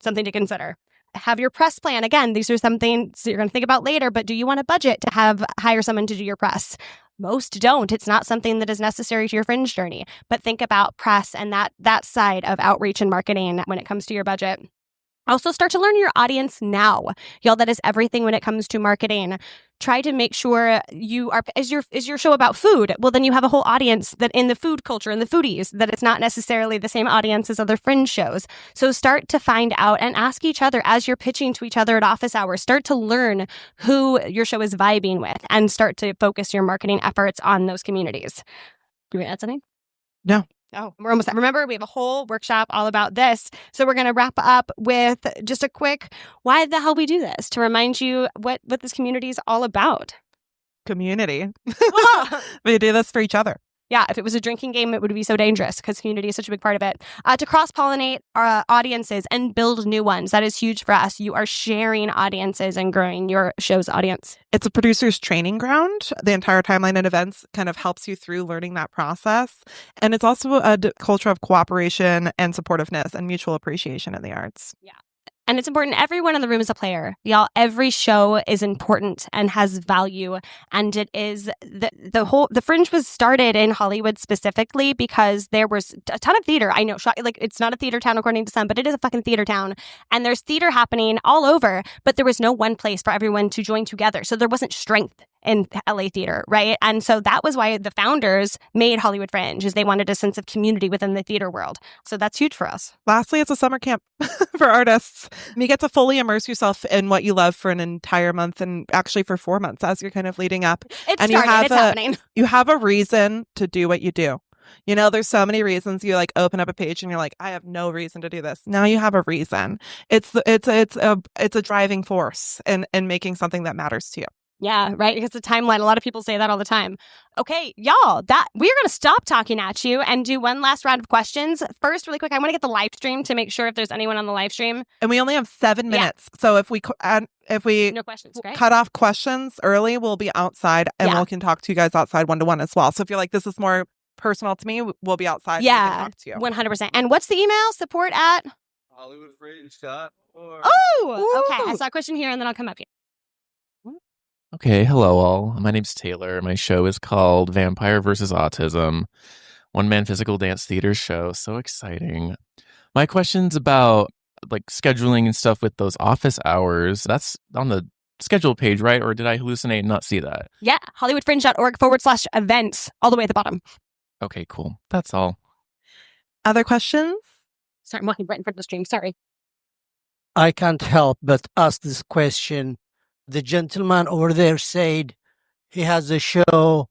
Something to consider. Have your press plan. Again, these are some things you're going to think about later, but do you want a budget to hire someone to do your press? Most don't. It's not something that is necessary to your Fringe journey. But think about press and that side of outreach and marketing when it comes to your budget. Also, start to learn your audience now. Y'all, that is everything when it comes to marketing. Try to make sure you are, is your show about food? Well, then you have a whole audience that in the food culture and the foodies, that it's not necessarily the same audience as other Fringe shows. So start to find out and ask each other as you're pitching to each other at office hours. Start to learn who your show is vibing with and start to focus your marketing efforts on those communities. Do you want to add something? No. Oh, we're almost done. Remember, we have a whole workshop all about this. So we're going to wrap up with just a quick, why the hell we do this, to remind you what this community is all about. Community. We do this for each other. Yeah, if it was a drinking game, it would be so dangerous because community is such a big part of it. To cross-pollinate our audiences and build new ones. That is huge for us. You are sharing audiences and growing your show's audience. It's a producer's training ground. The entire timeline and events kind of helps you through learning that process. And it's also a culture of cooperation and supportiveness and mutual appreciation in the arts. Yeah. And it's important. Everyone in the room is a player. Y'all, every show is important and has value. And it is the Fringe was started in Hollywood specifically because there was a ton of theater. I know, it's not a theater town according to some, but it is a fucking theater town. And there's theater happening all over, but there was no one place for everyone to join together. So there wasn't strength in LA theater, right? And so that was why the founders made Hollywood Fringe, is they wanted a sense of community within the theater world. So that's huge for us. Lastly, it's a summer camp for artists. You get to fully immerse yourself in what you love for an entire month, and actually for 4 months as you're kind of leading up. It's happening. You have a reason to do what you do. You know, there's so many reasons you like open up a page and you're like, I have no reason to do this. Now you have a reason. It's a driving force in making something that matters to you. Yeah, right. It's a timeline. A lot of people say that all the time. Okay, y'all, that we're going to stop talking at you and do one last round of questions. First, really quick, I want to get the live stream to make sure if there's anyone on the live stream. And we only have 7 minutes. So if we No questions, right? cut off questions early, we'll be outside and we can talk to you guys outside 1-to-1 as well. So if you're like, this is more personal to me, we'll be outside. Yeah, and we can talk to you. 100%. And what's the email? Support at HollywoodFringe.org. Oh, okay. I saw a question here and then I'll come up here. Okay, hello all. My name's Taylor. My show is called Vampire vs. Autism, one-man physical dance theater show. So exciting. My question's about like scheduling and stuff with those office hours. That's on the schedule page, right? Or did I hallucinate and not see that? Yeah, hollywoodfringe.org/events, all the way at the bottom. Okay, cool. That's all. Other questions? Sorry, I'm walking right in front of the stream. Sorry. I can't help but ask this question. The gentleman over there said he has a show,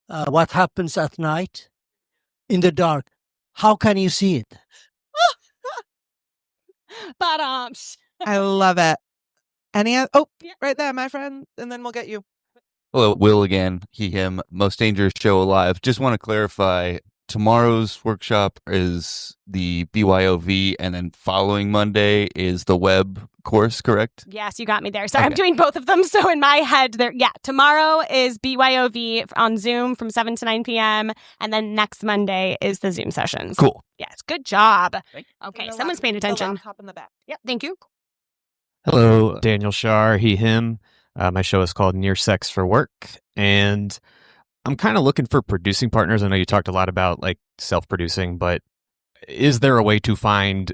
What Happens at Night in the Dark. How can you see it? But I love it. Right there, my friend. And then we'll get you. Hello, Will again. He, him. Most dangerous show alive. Just want to clarify. Tomorrow's workshop is the BYOV, and then following Monday is the web course, correct? Yes, you got me there. Sorry, I'm doing both of them. So in my head, tomorrow is BYOV on Zoom from 7 to 9 p.m. And then next Monday is the Zoom sessions. Cool. Yes, good job. Okay, someone's paying attention. The laptop in the back. Yep, thank you. Hello, Daniel Shar, he, him. My show is called Near Sex for Work, and I'm kind of looking for producing partners. I know you talked a lot about like self-producing, but is there a way to find,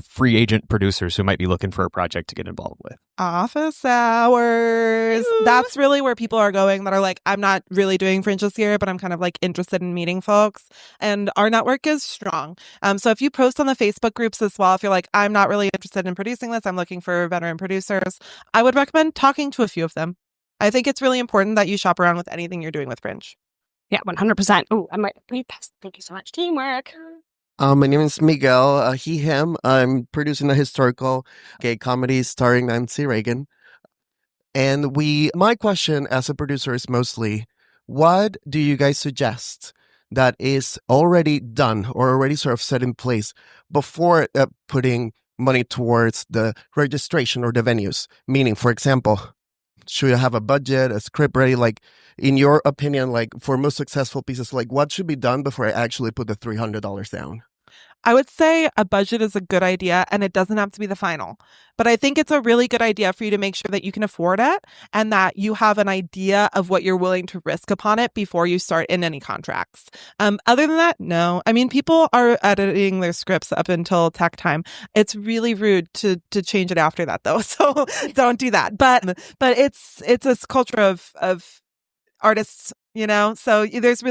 free agent producers who might be looking for a project to get involved with? Office hours. Ooh. That's really where people are going that are like, I'm not really doing Fringe this year, but I'm kind of like interested in meeting folks. And our network is strong. So if you post on the Facebook groups as well, if you're like, I'm not really interested in producing this, I'm looking for veteran producers, I would recommend talking to a few of them. I think it's really important that you shop around with anything you're doing with Fringe. Yeah, 100%. Oh, I might be past. Thank you so much. Teamwork. My name is Miguel, he, him. I'm producing a historical gay comedy starring Nancy Reagan. And my question as a producer is mostly, what do you guys suggest that is already done or already sort of set in place before putting money towards the registration or the venues? Meaning, for example, should you have a budget, a script ready? Like, in your opinion, like for most successful pieces, like what should be done before I actually put the $300 down? I would say a budget is a good idea, and it doesn't have to be the final. But I think it's a really good idea for you to make sure that you can afford it and that you have an idea of what you're willing to risk upon it before you start in any contracts. Other than that, no. I mean, people are editing their scripts up until tech time. It's really rude to change it after that, though. So don't do that. But it's a culture of artists, so there's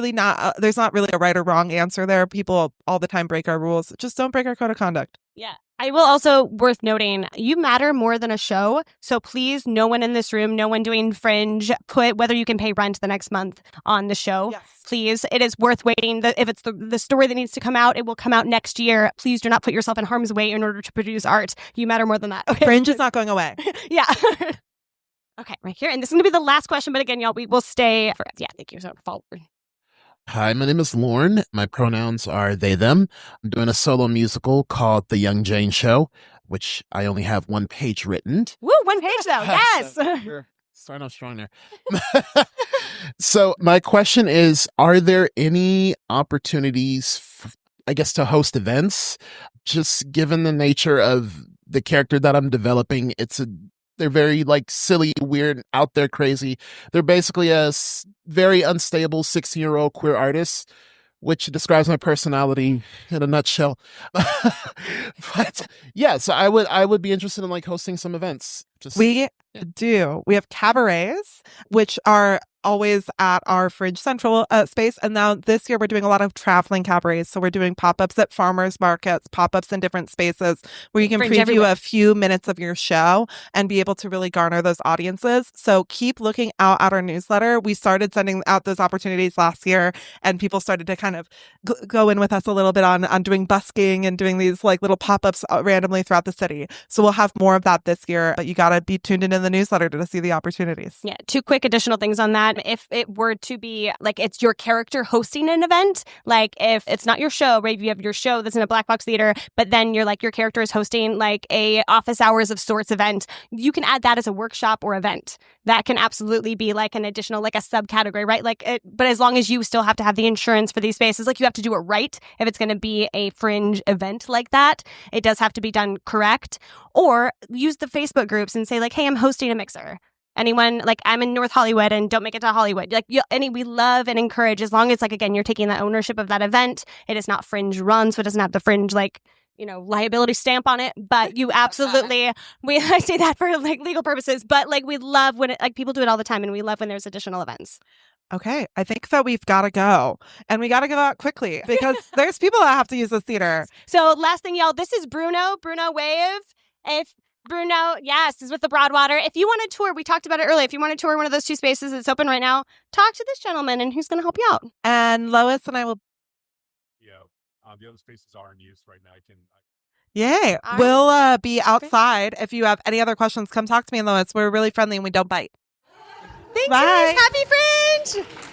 not really a right or wrong answer there. People all the time break our rules. Just don't break our code of conduct. Yeah. I will also, worth noting, you matter more than a show. So please, no one in this room, no one doing Fringe, put whether you can pay rent the next month on the show. Yes. Please. It is worth waiting. If it's the story that needs to come out, it will come out next year. Please do not put yourself in harm's way in order to produce art. You matter more than that. Okay? Fringe is not going away. Yeah. Okay, right here. And this is going to be the last question. But again, y'all, we will stay for, thank you. So forward. Hi, my name is Lauren. My pronouns are they, them. I'm doing a solo musical called The Young Jane Show, which I only have one page written. Woo, one page though. Yes. You're starting off strong there. So my question is, are there any opportunities, to host events? Just given the nature of the character that I'm developing, they're very silly, weird, out there, crazy. They're basically a very unstable 16-year-old queer artist, which describes my personality in a nutshell. But yeah, so I would be interested in hosting some events. We do. We have cabarets, which are always at our Fringe Central space. And now this year we're doing a lot of traveling cabarets. So we're doing pop-ups at farmers markets, pop-ups in different spaces where you can Fringe preview everywhere. a few minutes of your show and be able to really garner those audiences. So keep looking out at our newsletter. We started sending out those opportunities last year, and people started to kind of go in with us a little bit on doing busking and doing these like little pop-ups randomly throughout the city. So we'll have more of that this year, but you got to be tuned into the newsletter to see the opportunities. Yeah, 2 quick additional things on that. If it were to be like it's your character hosting an event, like if it's not your show, right? If you have your show that's in a black box theater, but then you're like your character is hosting like a office hours of sorts event, you can add that as a workshop or event. That can absolutely be like an additional, like a subcategory, right? Like it, but as long as you still have to have the insurance for these spaces, like you have to do it right. If it's going to be a Fringe event like that, it does have to be done correct. Or use the Facebook groups and say like, hey, I'm hosting a mixer. Anyone, like I'm in North Hollywood and don't make it to Hollywood. Like we love and encourage, as long as like, again, you're taking that ownership of that event. It is not Fringe run, so it doesn't have the Fringe like, liability stamp on it, but you absolutely, I say that for like legal purposes, but like we love when people do it all the time, and we love when there's additional events. Okay, I think that we've got to go, and we got to go out quickly because there's people that have to use the theater. So last thing, y'all, this is Bruno Wave. If Bruno, yes, is with the Broadwater. If you want to tour, we talked about it earlier. If you want to tour one of those 2 spaces that's open right now, talk to this gentleman and who's going to help you out. And Lois and I will. The other spaces are in use right now. Yay. All We'll be outside. If you have any other questions, come talk to me and Lois. We're really friendly and we don't bite. Thanks, Bye. Happy Fringe!